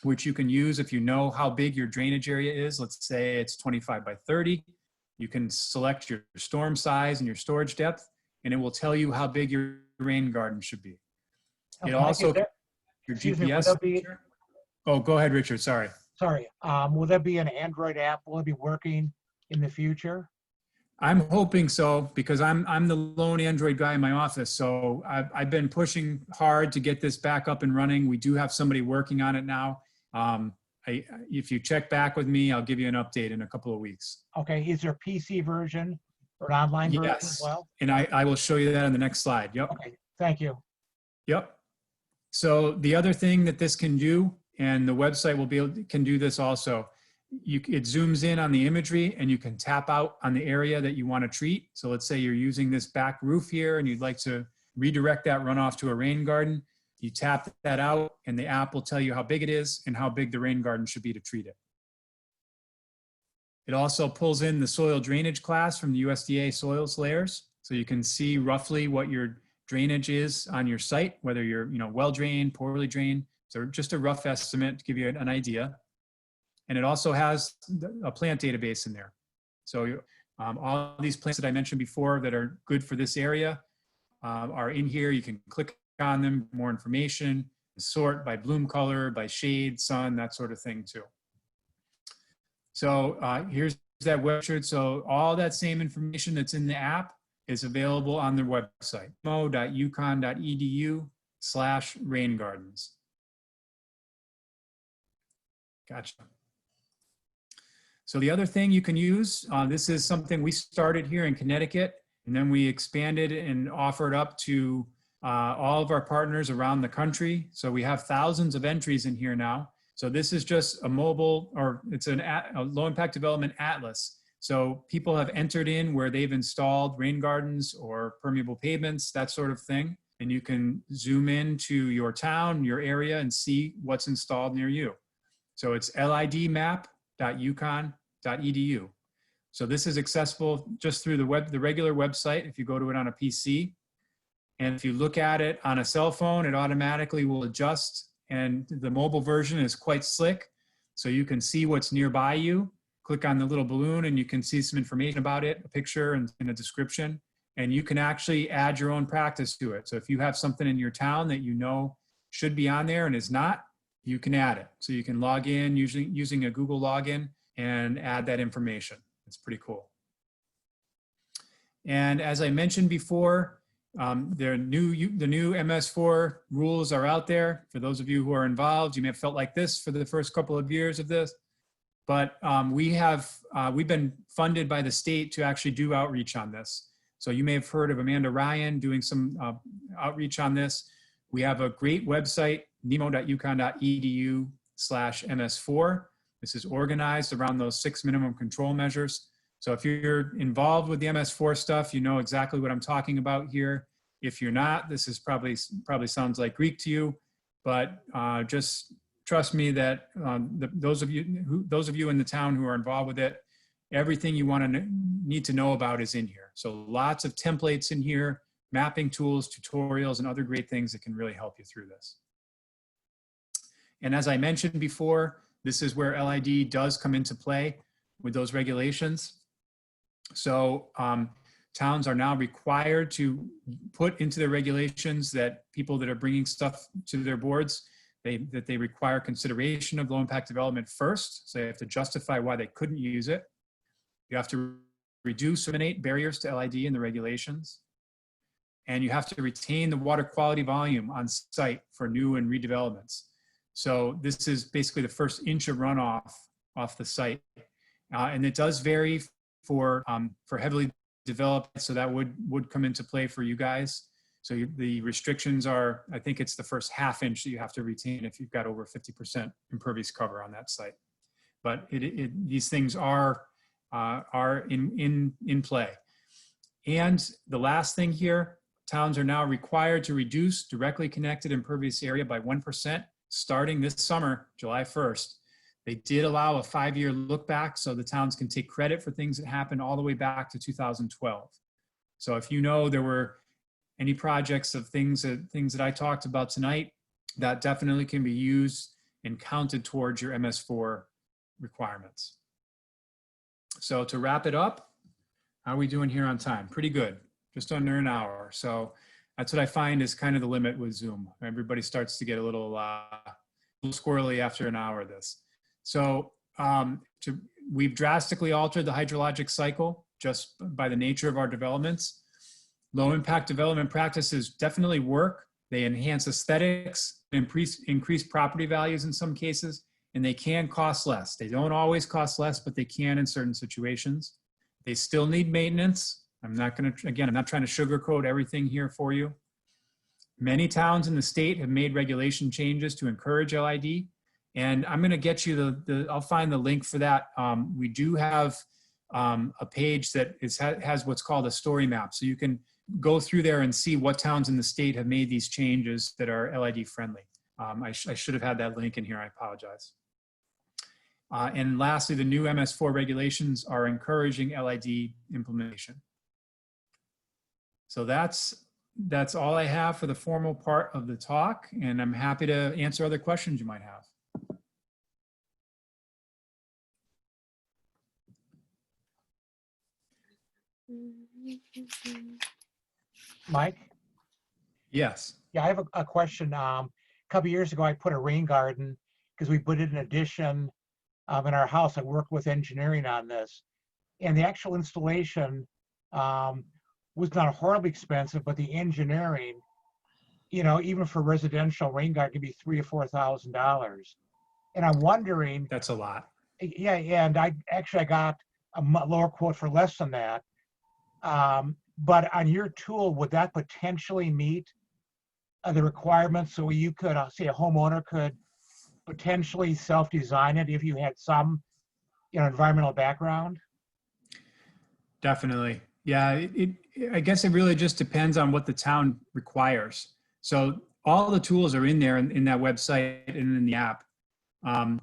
which you can use if you know how big your drainage area is. Let's say it's 25 by 30. You can select your storm size and your storage depth, and it will tell you how big your rain garden should be. It also, your GPS. Oh, go ahead, Richard, sorry. Sorry, will there be an Android app? Will it be working in the future? I'm hoping so, because I'm the lone Android guy in my office. So I've been pushing hard to get this back up and running. We do have somebody working on it now. If you check back with me, I'll give you an update in a couple of weeks. Okay, is there a PC version or an online version as Yes, well? and I will show you that on the next slide. Yep. Okay, thank you. Yep. So the other thing that this can do, and the website can do this also, it zooms in on the imagery and you can tap out on the area that you want to treat. So let's say you're using this back roof here and you'd like to redirect that runoff to a rain garden. You tap that out and the app will tell you how big it is and how big the rain garden should be to treat it. It also pulls in the soil drainage class from the USDA soils layers. So you can see roughly what your drainage is on your site, whether you're well drained, poorly drained. So just a rough estimate to give you an idea. And it also has a plant database in there. So all these plants that I mentioned before that are good for this area are in here. You can click on them, more information, sort by bloom color, by shade, sun, that sort of thing too. So here's that website. So all that same information that's in the app is available on their website, nemo.uconn.edu/rain gardens. Gotcha. So the other thing you can use, this is something we started here in Connecticut, and then we expanded and offered up to all of our partners around the country. So we have thousands of entries in here now. So this is just a mobile, or it's a low impact development atlas. So people have entered in where they've installed rain gardens or permeable pavements, that sort of thing. And you can zoom into your town, your area, and see what's installed near you. So it's lidmap.uconn.edu. So this is accessible just through the regular website if you go to it on a PC. And if you look at it on a cell phone, it automatically will adjust. And the mobile version is quite slick. So you can see what's nearby you. Click on the little balloon and you can see some information about it, a picture and a description. And you can actually add your own practice to it. So if you have something in your town that you know should be on there and is not, you can add it. So you can log in using a Google login and add that information. It's pretty cool. And as I mentioned before, the new MS4 rules are out there. For those of you who are involved, you may have felt like this for the first couple of years of this, but we've been funded by the state to actually do outreach on this. So you may have heard of Amanda Ryan doing some outreach on this. We have a great website, nemo.uconn.edu/MS4. This is organized around those 6 minimum control measures. So if you're involved with the MS4 stuff, you know exactly what I'm talking about here. If you're not, this is probably sounds like Greek to you, but just trust me that those of you in the town who are involved with it, everything you need to know about is in here. So lots of templates in here, mapping tools, tutorials, and other great things that can really help you through this. And as I mentioned before, this is where LID does come into play with those regulations. So towns are now required to put into their regulations that people that are bringing stuff to their boards, that they require consideration of low impact development first. So they have to justify why they couldn't use it. You have to reduce, eliminate barriers to LID in the regulations. And you have to retain the water quality volume on site for new and redevelopments. So this is basically the first inch of runoff off the site. And it does vary for heavily developed, so that would come into play for you guys. So the restrictions are, I think it's the first ½ inch that you have to retain if you've got over 50% impervious cover on that site. But these things are in play. And the last thing here, towns are now required to reduce directly connected impervious area by 1% starting this summer, July 1st. They did allow a 5-year look back so the towns can take credit for things that happened all the way back to 2012. So if you know there were any projects of things that I talked about tonight, that definitely can be used and counted towards your MS4 requirements. So to wrap it up, how are we doing here on time? Pretty good, just under an hour. So that's what I find is kind of the limit with Zoom. Everybody starts to get a little squirrely after an hour of this. So we've drastically altered the hydrologic cycle. just by the nature of our developments. Low impact development practices definitely work. They enhance aesthetics, increase property values in some cases, and they can cost less. They don't always cost less, but they can in certain situations. They still need maintenance. I'm not trying to sugarcoat everything here for you. Many towns in the state have made regulation changes to encourage LID. And I'm going to get you I'll find the link for that. We do have a page that has what's called a story map. So you can go through there and see what towns in the state have made these changes that are LID friendly. I should have had that link in here. I apologize. And lastly, the new MS4 regulations are encouraging LID implementation. So that's all I have for the formal part of the talk, and I'm happy to answer other questions you might have. Mike? Yes. Yeah, I have a question. A couple years ago, I put a rain garden because we put in an addition in our house. I worked with engineering on this, and the actual installation was not horribly expensive, but the engineering, you know, even for residential rain garden, could be $3,000 to $4,000. And I'm wondering. That's a lot. Yeah, and I got a lower quote for less than that. But on your tool, would that potentially meet the requirements? So you could, say a homeowner could potentially self-design it if you had some, you know, environmental background? Definitely. Yeah, I guess it really just depends on what the town requires. So all the tools are in there in that website and in the app.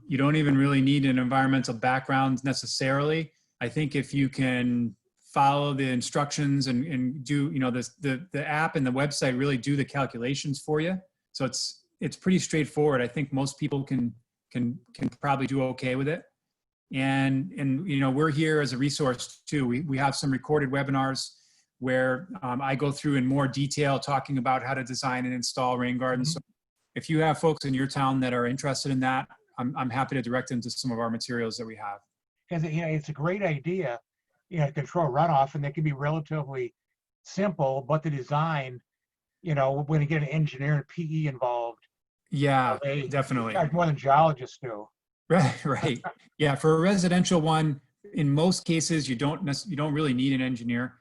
You don't even really need an environmental background necessarily. I think if you can follow the instructions and do, you know, the app and the website really do the calculations for you. So it's pretty straightforward. I think most people can probably do okay with it. And you know, we're here as a resource too. We have some recorded webinars where I go through in more detail talking about how to design and install rain gardens. So if you have folks in your town that are interested in that, I'm happy to direct them to some of our materials that we have. Because, you know, it's a great idea, you know, to control runoff, and they can be relatively simple, but the design, you know, when you get an engineer and PE involved, Yeah, they definitely. charge more than geologists do. Right. Yeah. For a residential one, in most cases, you don't really need an engineer.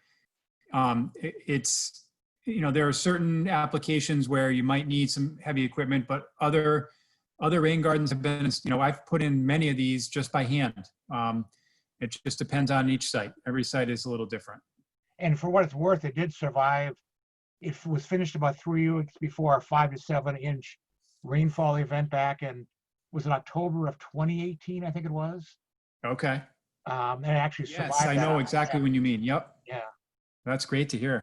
It's, you know, there are certain applications where you might need some heavy equipment, but other rain gardens have been, you know, I've put in many of these just by hand. It just depends on each site. Every site is a little different. And for what it's worth, it did survive. It was finished about 3 weeks before a 5 to 7 inch rainfall event back in, was it October of 2018, I think it was. Okay. And it actually survived. Yes, I know exactly what you mean. Yep. Yeah. That's great to hear.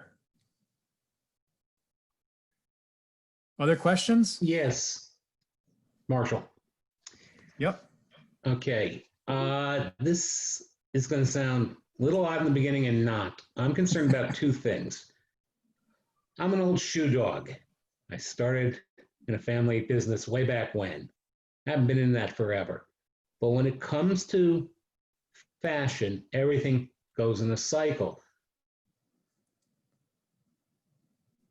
Other questions? Yes. Marshall. Yep. Okay. This is going to sound a little odd in the beginning and not. I'm concerned about two things. I'm an old shoe dog. I started in a family business way back when. Haven't been in that forever. But when it comes to fashion, everything goes in a cycle.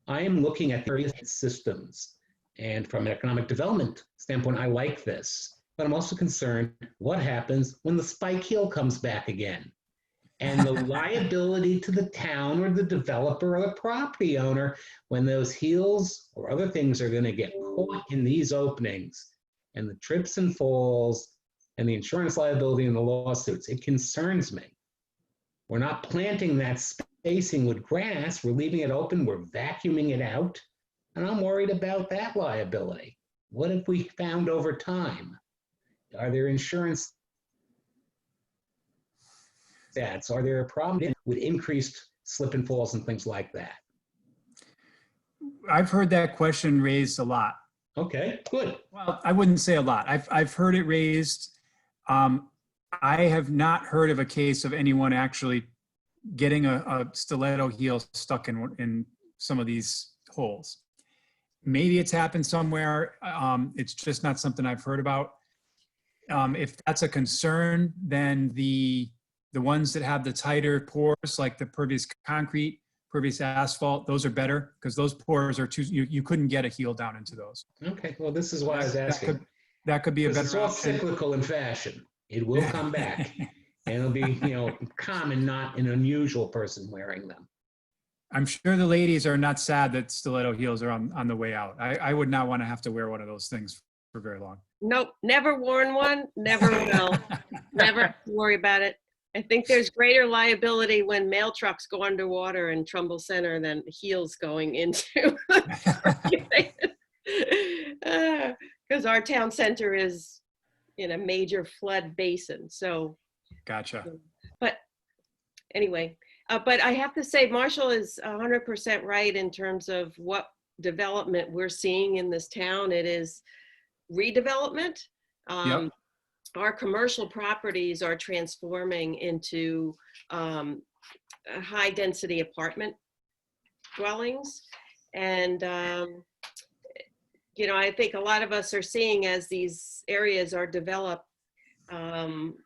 I am looking at various systems, and from an economic development standpoint, I like this. But I'm also concerned what happens when the spike heel comes back again, and the liability to the town or the developer or the property owner when those heels or other things are going to get caught in these openings, and the trips and falls and the insurance liability and the lawsuits. It concerns me. We're not planting that spacing with grass. We're leaving it open. We're vacuuming it out. And I'm worried about that liability. What if we found over time? Are there insurance stats? Are there a problem with increased slip and falls and things like that? I've heard that question raised a lot. Okay, good. Well, I wouldn't say a lot. I've heard it raised. I have not heard of a case of anyone actually getting a stiletto heel stuck in some of these holes. Maybe it's happened somewhere. It's just not something I've heard about. If that's a concern, then the The ones that have the tighter pores, like the pervious concrete, pervious asphalt, those are better because those pores are too, you couldn't get a heel down into those. Okay, well, this is why I was That asking. that could be a Because it's better all option. cyclical in fashion. It will come back. And it'll be, common, not an unusual person wearing them. I'm sure the ladies are not sad that stiletto heels are on the way out. I would not want to have to wear one of those things for very long. Nope, never worn one, never will. Never have to worry about it. I think there's greater liability when mail trucks go underwater in Trumbull Center than heels going into. Because our town center is in a major flood basin. So, Gotcha. but anyway, but I have to say, Marshall is 100% right in terms of what development we're seeing in this town. It is redevelopment. Yep. Our commercial properties are transforming into high density apartment dwellings. And, I think a lot of us are seeing as these areas are developed, I'm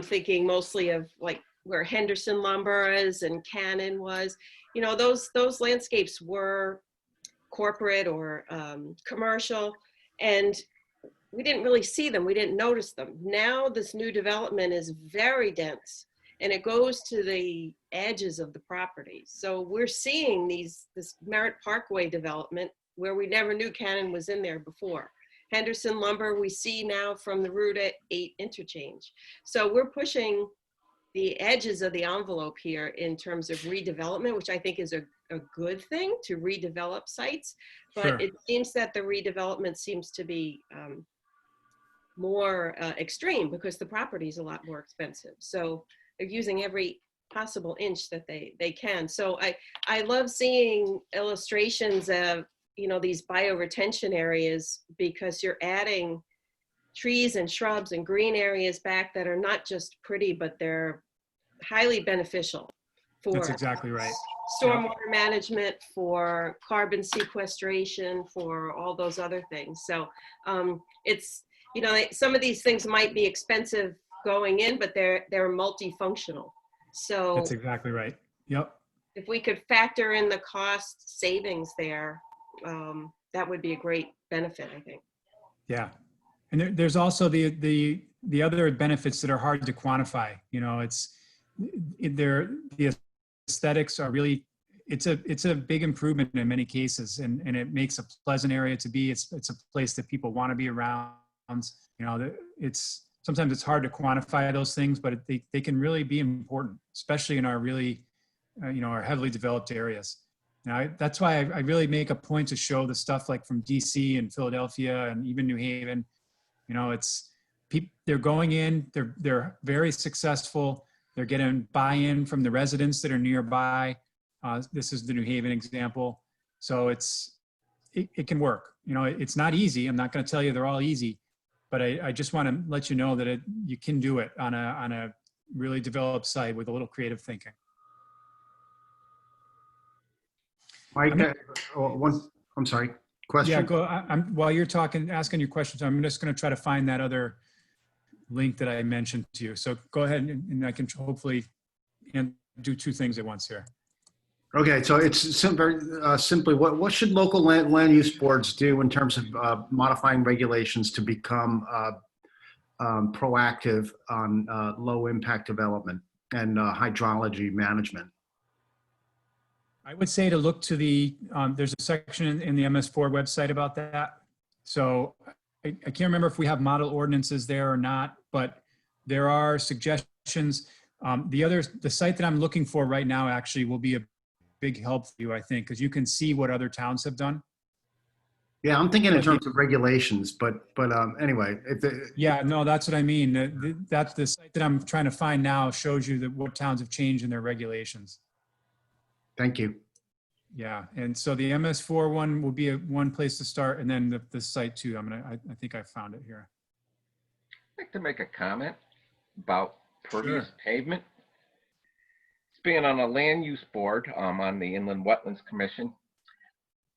thinking mostly of like where Henderson Lumber is and Cannon was, those landscapes were corporate or commercial, and we didn't really see them. We didn't notice them. Now this new development is very dense and it goes to the edges of the property. So we're seeing this Merritt Parkway development where we never knew Cannon was in there before. Henderson Lumber, we see now from the Route 8 interchange. So we're pushing the edges of the envelope here in terms of redevelopment, which I think is a good thing to redevelop sites. But Sure. it seems that the redevelopment seems to be more extreme because the property is a lot more expensive. So they're using every possible inch that they can. So I love seeing illustrations of, these bioretention areas because you're adding trees and shrubs and green areas back that are not just pretty, but they're highly beneficial for That's exactly right. stormwater management, for carbon sequestration, for all those other things. So it's, some of these things might be expensive going in, but they're multifunctional. So That's exactly right. Yep. if we could factor in the cost savings there, that would be a great benefit, I think. Yeah. And there's also the other benefits that are hard to quantify. The aesthetics are really, it's a big improvement in many cases, and it makes a pleasant area to be. It's a place that people want to be around. Sometimes it's hard to quantify those things, but they can really be important, especially in our really, our heavily developed areas. That's why I really make a point to show the stuff like from DC and Philadelphia and even New Haven. They're going in, they're very successful. They're getting buy-in from the residents that are nearby. This is the New Haven example. So it can work. It's not easy. I'm not going to tell you they're all easy, but I just want to let you know that you can do it on a really developed site with a little creative thinking. Mike, I'm sorry, question? Yeah, go. While you're talking, asking your questions, I'm just going to try to find that other link that I mentioned to you. So go ahead and I can hopefully do two things at once here. Okay, so it's very simply, what should local land use boards do in terms of modifying regulations to become proactive on low impact development and hydrology management? I would say to look to there's a section in the MS4 website about that. So I can't remember if we have model ordinances there or not, but there are suggestions. The site that I'm looking for right now actually will be a big help for you, I think, because you can see what other towns have done. Yeah, I'm thinking in terms of regulations, but anyway. Yeah, no, that's what I mean. That's the site that I'm trying to find now shows you what towns have changed in their regulations. Thank you. Yeah, and so the MS4 one will be one place to start, and then the site too. I think I found it here. I'd like to make a comment about Pervious Sure. pavement. Being on a land use board on the Inland Wetlands Commission,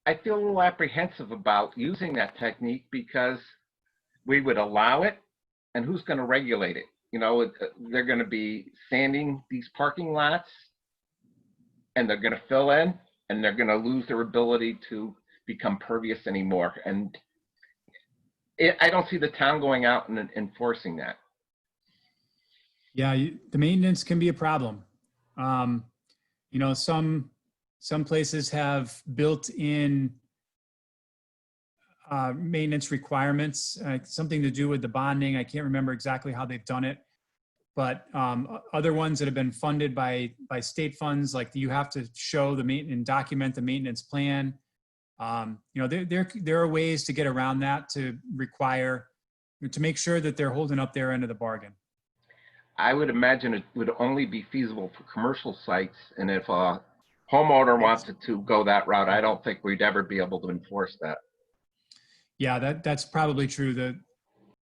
I feel a little apprehensive about using that technique because we would allow it, and who's going to regulate it? You know, they're going to be sanding these parking lots, and they're going to fill in, and they're going to lose their ability to become pervious anymore. And I don't see the town going out and enforcing that. Yeah, the maintenance can be a problem. You know, some places have built-in maintenance requirements, something to do with the bonding. I can't remember exactly how they've done it, but other ones that have been funded by state funds, like you have to show the maintenance and document the maintenance plan. You know, there are ways to get around that to require, to make sure that they're holding up their end of the bargain. I would imagine it would only be feasible for commercial sites, and if a homeowner wanted to go that route, I don't think we'd ever be able to enforce that. Yeah, that's probably true.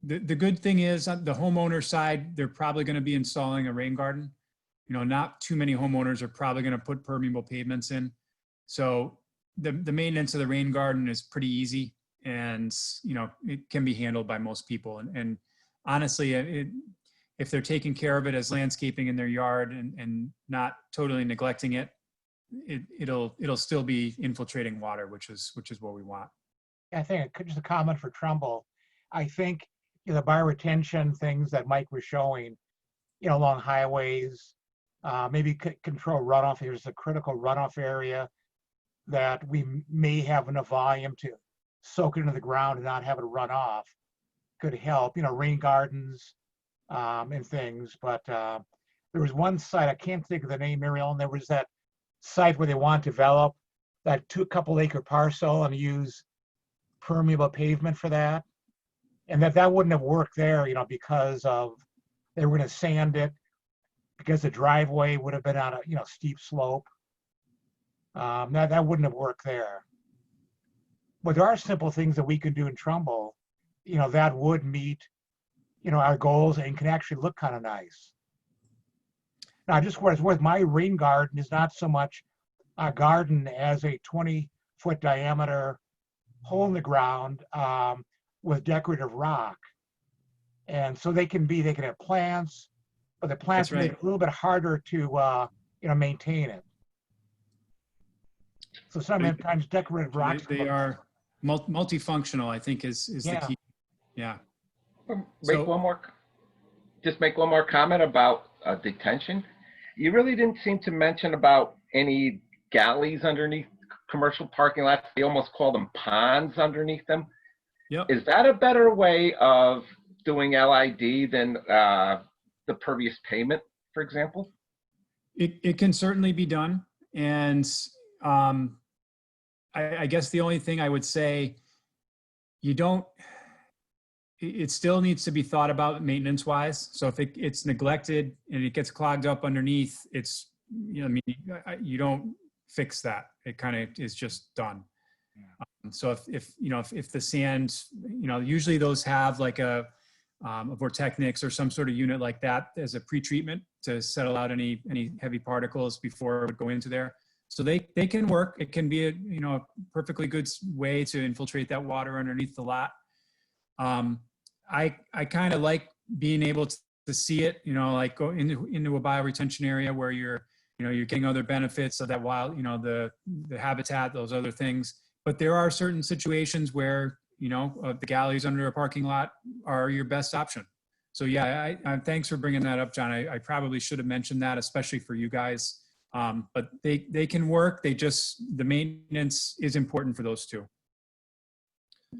The good thing is on the homeowner side, they're probably going to be installing a rain garden. You know, not too many homeowners are probably going to put permeable pavements in. So the maintenance of the rain garden is pretty easy, and, you know, it can be handled by most people. And honestly, if they're taking care of it as landscaping in their yard and not totally neglecting it, it'll still be infiltrating water, which is what we want. I think just a comment for Trumbull. I think, you know, the bioretention things that Mike was showing, you know, along highways, maybe control runoff. There's a critical runoff area that we may have enough volume to soak it into the ground and not have it run off. Could help, you know, rain gardens and things. But there was one site, I can't think of the name, Mary Ellen, there was that site where they want to develop that couple acre parcel and use permeable pavement for that. And that wouldn't have worked there, you know, because of, they were going to sand it, because the driveway would have been on a, you know, steep slope. That wouldn't have worked there. But there are simple things that we could do in Trumbull, you know, that would meet, you know, our goals and can actually look kind of nice. Now, just what it's worth, my rain garden is not so much a garden as a 20-foot diameter hole in the ground with decorative rock. And so they can have plants, but the plants That's right. make it a little bit harder to, you know, maintain it. So sometimes decorative rocks. They are multifunctional, I think is the key. Yeah. Make one more comment about detention. You really didn't seem to mention about any galleys underneath commercial parking lots. They almost call them ponds underneath them. Yep. Is that a better way of doing LID than the pervious pavement, for example? It can certainly be done. And I guess the only thing I would say, it still needs to be thought about maintenance wise. So if it's neglected and it gets clogged up underneath, it's, you know, I mean, you don't fix that. It kind of is just done. So if you know, if the sand, you know, usually those have like a Vortechnics or some sort of unit like that as a pre-treatment to settle out any heavy particles before it would go into there. So they can work. It can be a, you know, a perfectly good way to infiltrate that water underneath the lot. I kind of like being able to see it, you know, like go into a bioretention area where you're getting other benefits of that wild, you know, the habitat, those other things. But there are certain situations where, you know, the galleys under a parking lot are your best option. So yeah, thanks for bringing that up, John. I probably should have mentioned that, especially for you guys. But they can work. The maintenance is important for those two.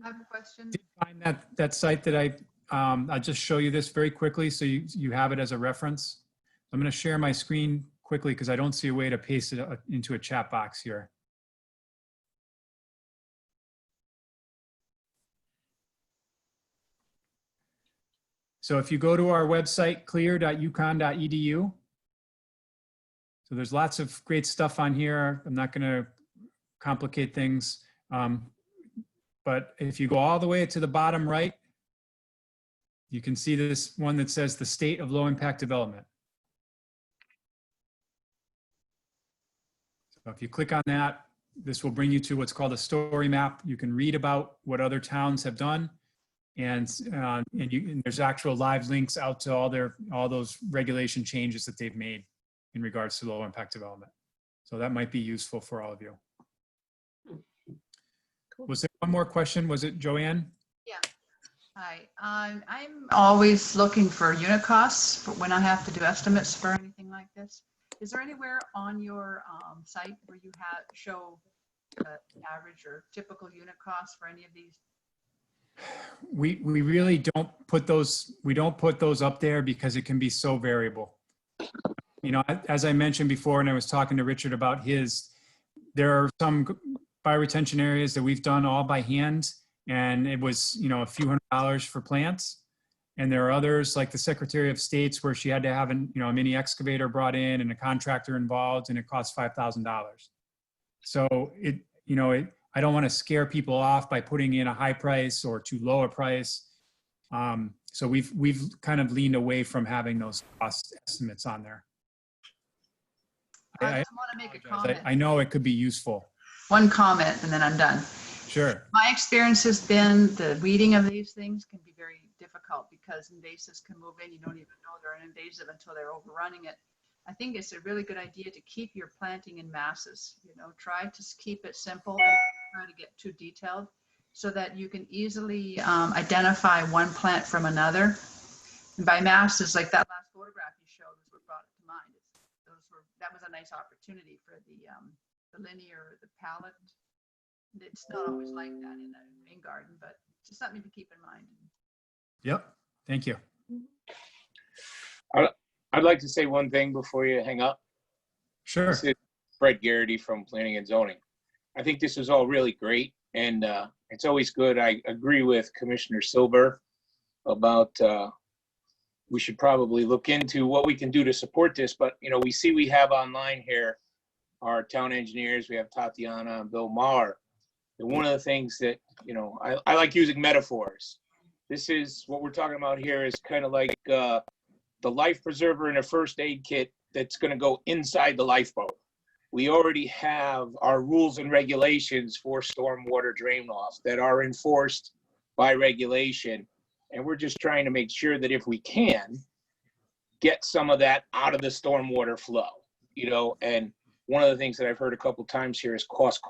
I have a question. Did you find that site that I'll just show you this very quickly so you have it as a reference. I'm going to share my screen quickly because I don't see a way to paste it into a chat box here. So if you go to our website, clear.uconn.edu, so there's lots of great stuff on here. I'm not going to complicate things. But if you go all the way to the bottom right, you can see this one that says the state of low impact development. So if you click on that, this will bring you to what's called a story map. You can read about what other towns have done. and there's actual live links out to all those regulation changes that they've made in regards to low impact development. So that might be useful for all of you. Cool. Was there one more question? Was it Joanne? Yeah. Hi. I'm always looking for unit costs for when I have to do estimates for anything like this. Is there anywhere on your site where you show average or typical unit costs for any of these? We really don't put those, up there because it can be so variable. You know, as I mentioned before, and I was talking to Richard about there are some bioretention areas that we've done all by hand, and it was, you know, a few $100s for plants. And there are others like the Secretary of State's where she had to have a mini excavator brought in and a contractor involved, and it cost $5,000. So I don't want to scare people off by putting in a high price or too low a price. So we've kind of leaned away from having those cost estimates on there. I just want to make a comment. I know it could be useful. One comment and then I'm done. Sure. My experience has been the weeding of these things can be very difficult because invasives can move in. You don't even know they're an invasive until they're overrunning it. I think it's a really good idea to keep your planting in masses. You know, try to keep it simple and try to get too detailed so that you can easily identify one plant from another. And by masses, like that last photograph you showed was what brought it to mind. That was a nice opportunity for the linear, the palette. It's not always like that in a rain garden, but just something to keep in mind. Yep. Thank you. I'd like to say one thing before you hang up. Sure. This is Fred Garrity from Planning and Zoning. I think this is all really great, and it's always good. I agree with Commissioner Silber about we should probably look into what we can do to support this. But we have online here our town engineers. We have Tatiana and Bill Maher. And one of the things that I like using metaphors. This is what we're talking about here is kind of like the life preserver in a first aid kit that's going to go inside the lifeboat. We already have our rules and regulations for stormwater drain off that are enforced by regulation. And we're just trying to make sure that if we can get some of that out of the stormwater flow, and one of the things that I've heard a couple times here is cost.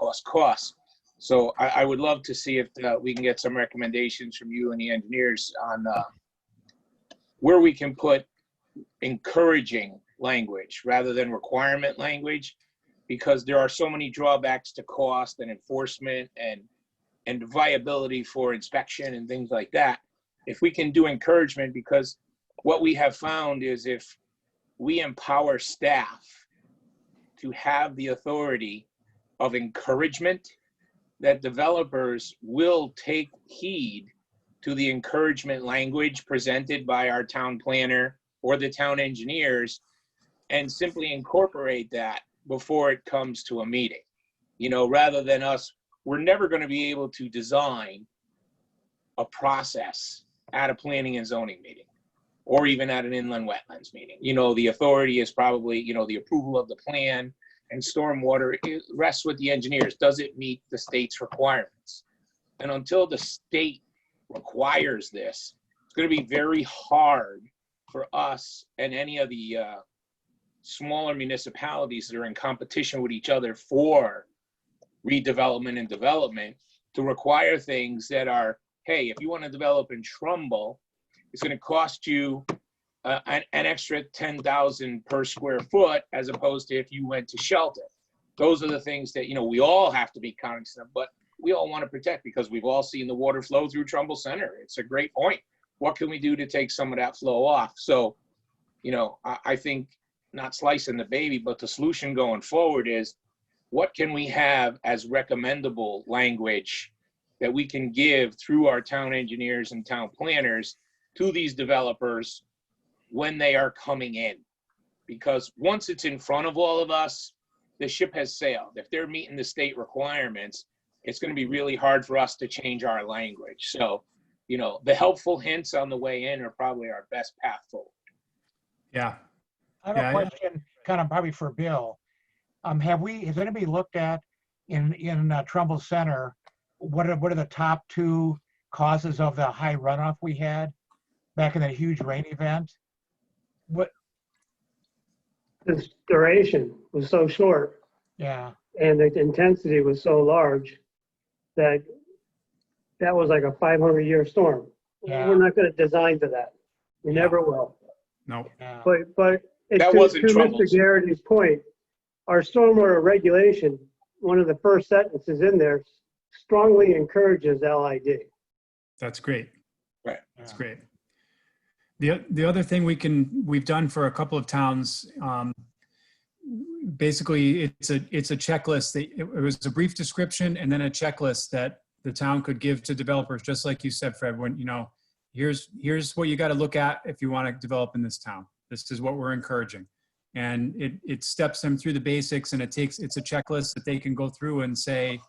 So I would love to see if we can get some recommendations from you and the engineers on where we can put encouraging language rather than requirement language, because there are so many drawbacks to cost and enforcement and viability for inspection and things like that. If we can do encouragement, because what we have found is if we empower staff to have the authority of encouragement, that developers will take heed to the encouragement language presented by our town planner or the town engineers and simply incorporate that before it comes to a meeting. Rather than us, we're never going to be able to design a process at a planning and zoning meeting or even at an inland wetlands meeting. The authority is probably, the approval of the plan, and stormwater rests with the engineers. Does it meet the state's requirements? And until the state requires this, it's going to be very hard for us and any of the smaller municipalities that are in competition with each other for redevelopment and development to require things that are, hey, if you want to develop in Trumbull, it's going to cost you an extra 10,000 per square foot, as opposed to if you went to Shelter. Those are the things that, we all have to be cognizant of, but we all want to protect because we've all seen the water flow through Trumbull Center. It's a great point. What can we do to take some of that flow off? So, I think not slicing the baby, but the solution going forward is what can we have as recommendable language that we can give through our town engineers and town planners to these developers when they are coming in? Because once it's in front of all of us, the ship has sailed. If they're meeting the state requirements, it's going to be really hard for us to change our language. So, the helpful hints on the way in are probably our best path forward. Yeah. I have a question, kind of probably for Bill. Has anybody looked at in Trumbull Center, what are the top two causes of the high runoff we had back in that huge rain event? What, This duration was so short yeah, and the intensity was so large that that was like a 500-year storm. Yeah. We're not going to design for that. We Yeah. never will. No. yeah, But it's That to wasn't Mr. Trumbull's. Garrity's point, our stormwater regulation, one of the first sentences in there strongly encourages LID. That's great. That's yeah. great. The other thing we've done for a couple of towns, basically it's a checklist. It was a brief description and then a checklist that the town could give to developers, just like you said, Fred, when, you know, here's what you got to look at if you want to develop in this town. This is what we're encouraging. And it steps them through the basics, and it's a checklist that they can go through and say,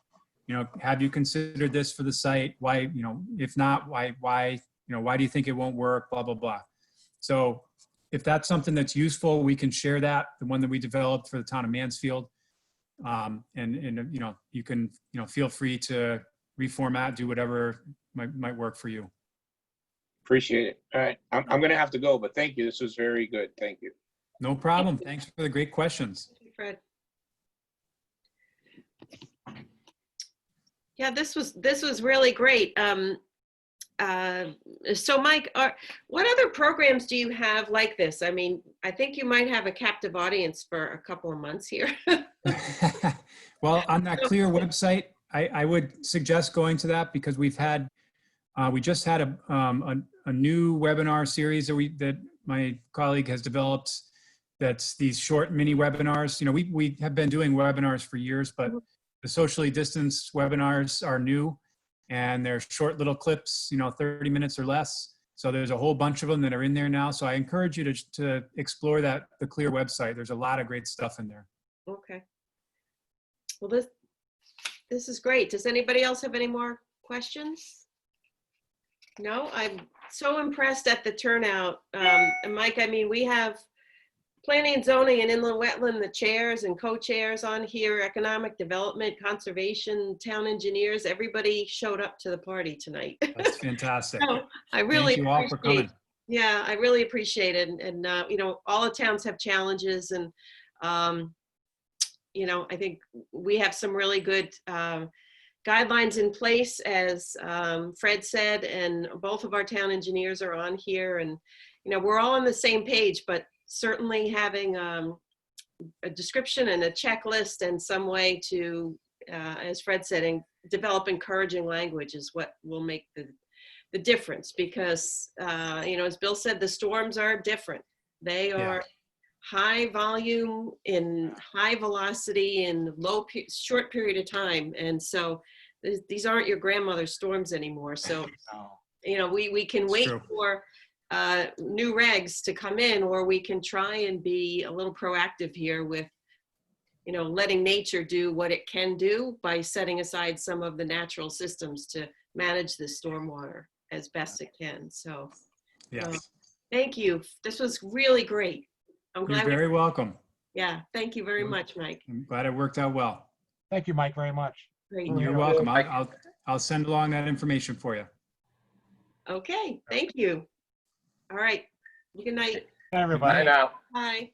you know, have you considered this for the site? Why, you know, if not, why, you know, why do you think it won't work? Blah, blah, blah. So if that's something that's useful, we can share that, the one that we developed for the town of Mansfield. And you know, you can, you know, feel free to reformat, do whatever might work for you. Appreciate it. All right. I'm going to have to go, but thank you. This was very good. Thank you. No problem. Thanks for the great questions. Fred. Yeah, this was really great. So Mike, what other programs do you have like this? I mean, I think you might have a captive audience for a couple of months here. Well, on that CLEAR website, I would suggest going to that, because we just had a new webinar series that my colleague has developed. That's these short mini webinars. You know, we have been doing webinars for years, but the socially distanced webinars are new, and they're short little clips, you know, 30 minutes or less. So there's a whole bunch of them that are in there now. So I encourage you to explore the CLEAR website. There's a lot of great stuff in there. Okay. Well, this is great. Does anybody else have any more questions? No, I'm so impressed at the turnout. And Mike, I mean, we have planning and zoning and inland wetland, the chairs and co-chairs on here, economic development, conservation, town engineers, everybody showed up to the party tonight. That's fantastic. So I really Thank you all for coming. Yeah, I really appreciate it. And you know, all the towns have challenges, and you know, I think we have some really good guidelines in place, as Fred said, and both of our town engineers are on here, and you know, we're all on the same page, but certainly having a description and a checklist and some way to, as Fred said, develop encouraging language is what will make the difference, because you know, as Bill said, the storms are different. They are high volume in high velocity in short period of time, and so these aren't your grandmother's storms anymore. So you know, we can wait for new regs to come in, or we can try and be a little proactive here with, you know, letting nature do what it can do by setting aside some of the natural systems to manage the stormwater as best it can. So thank you. This was really great. I'm glad. You're very welcome. Yeah, thank you very much, Mike. I'm glad it worked out well. Thank you, Mike, very much. Great. You're welcome. I'll send along that information for you. Okay, thank you. All right. Good night. Hi, everybody. Bye now. Bye.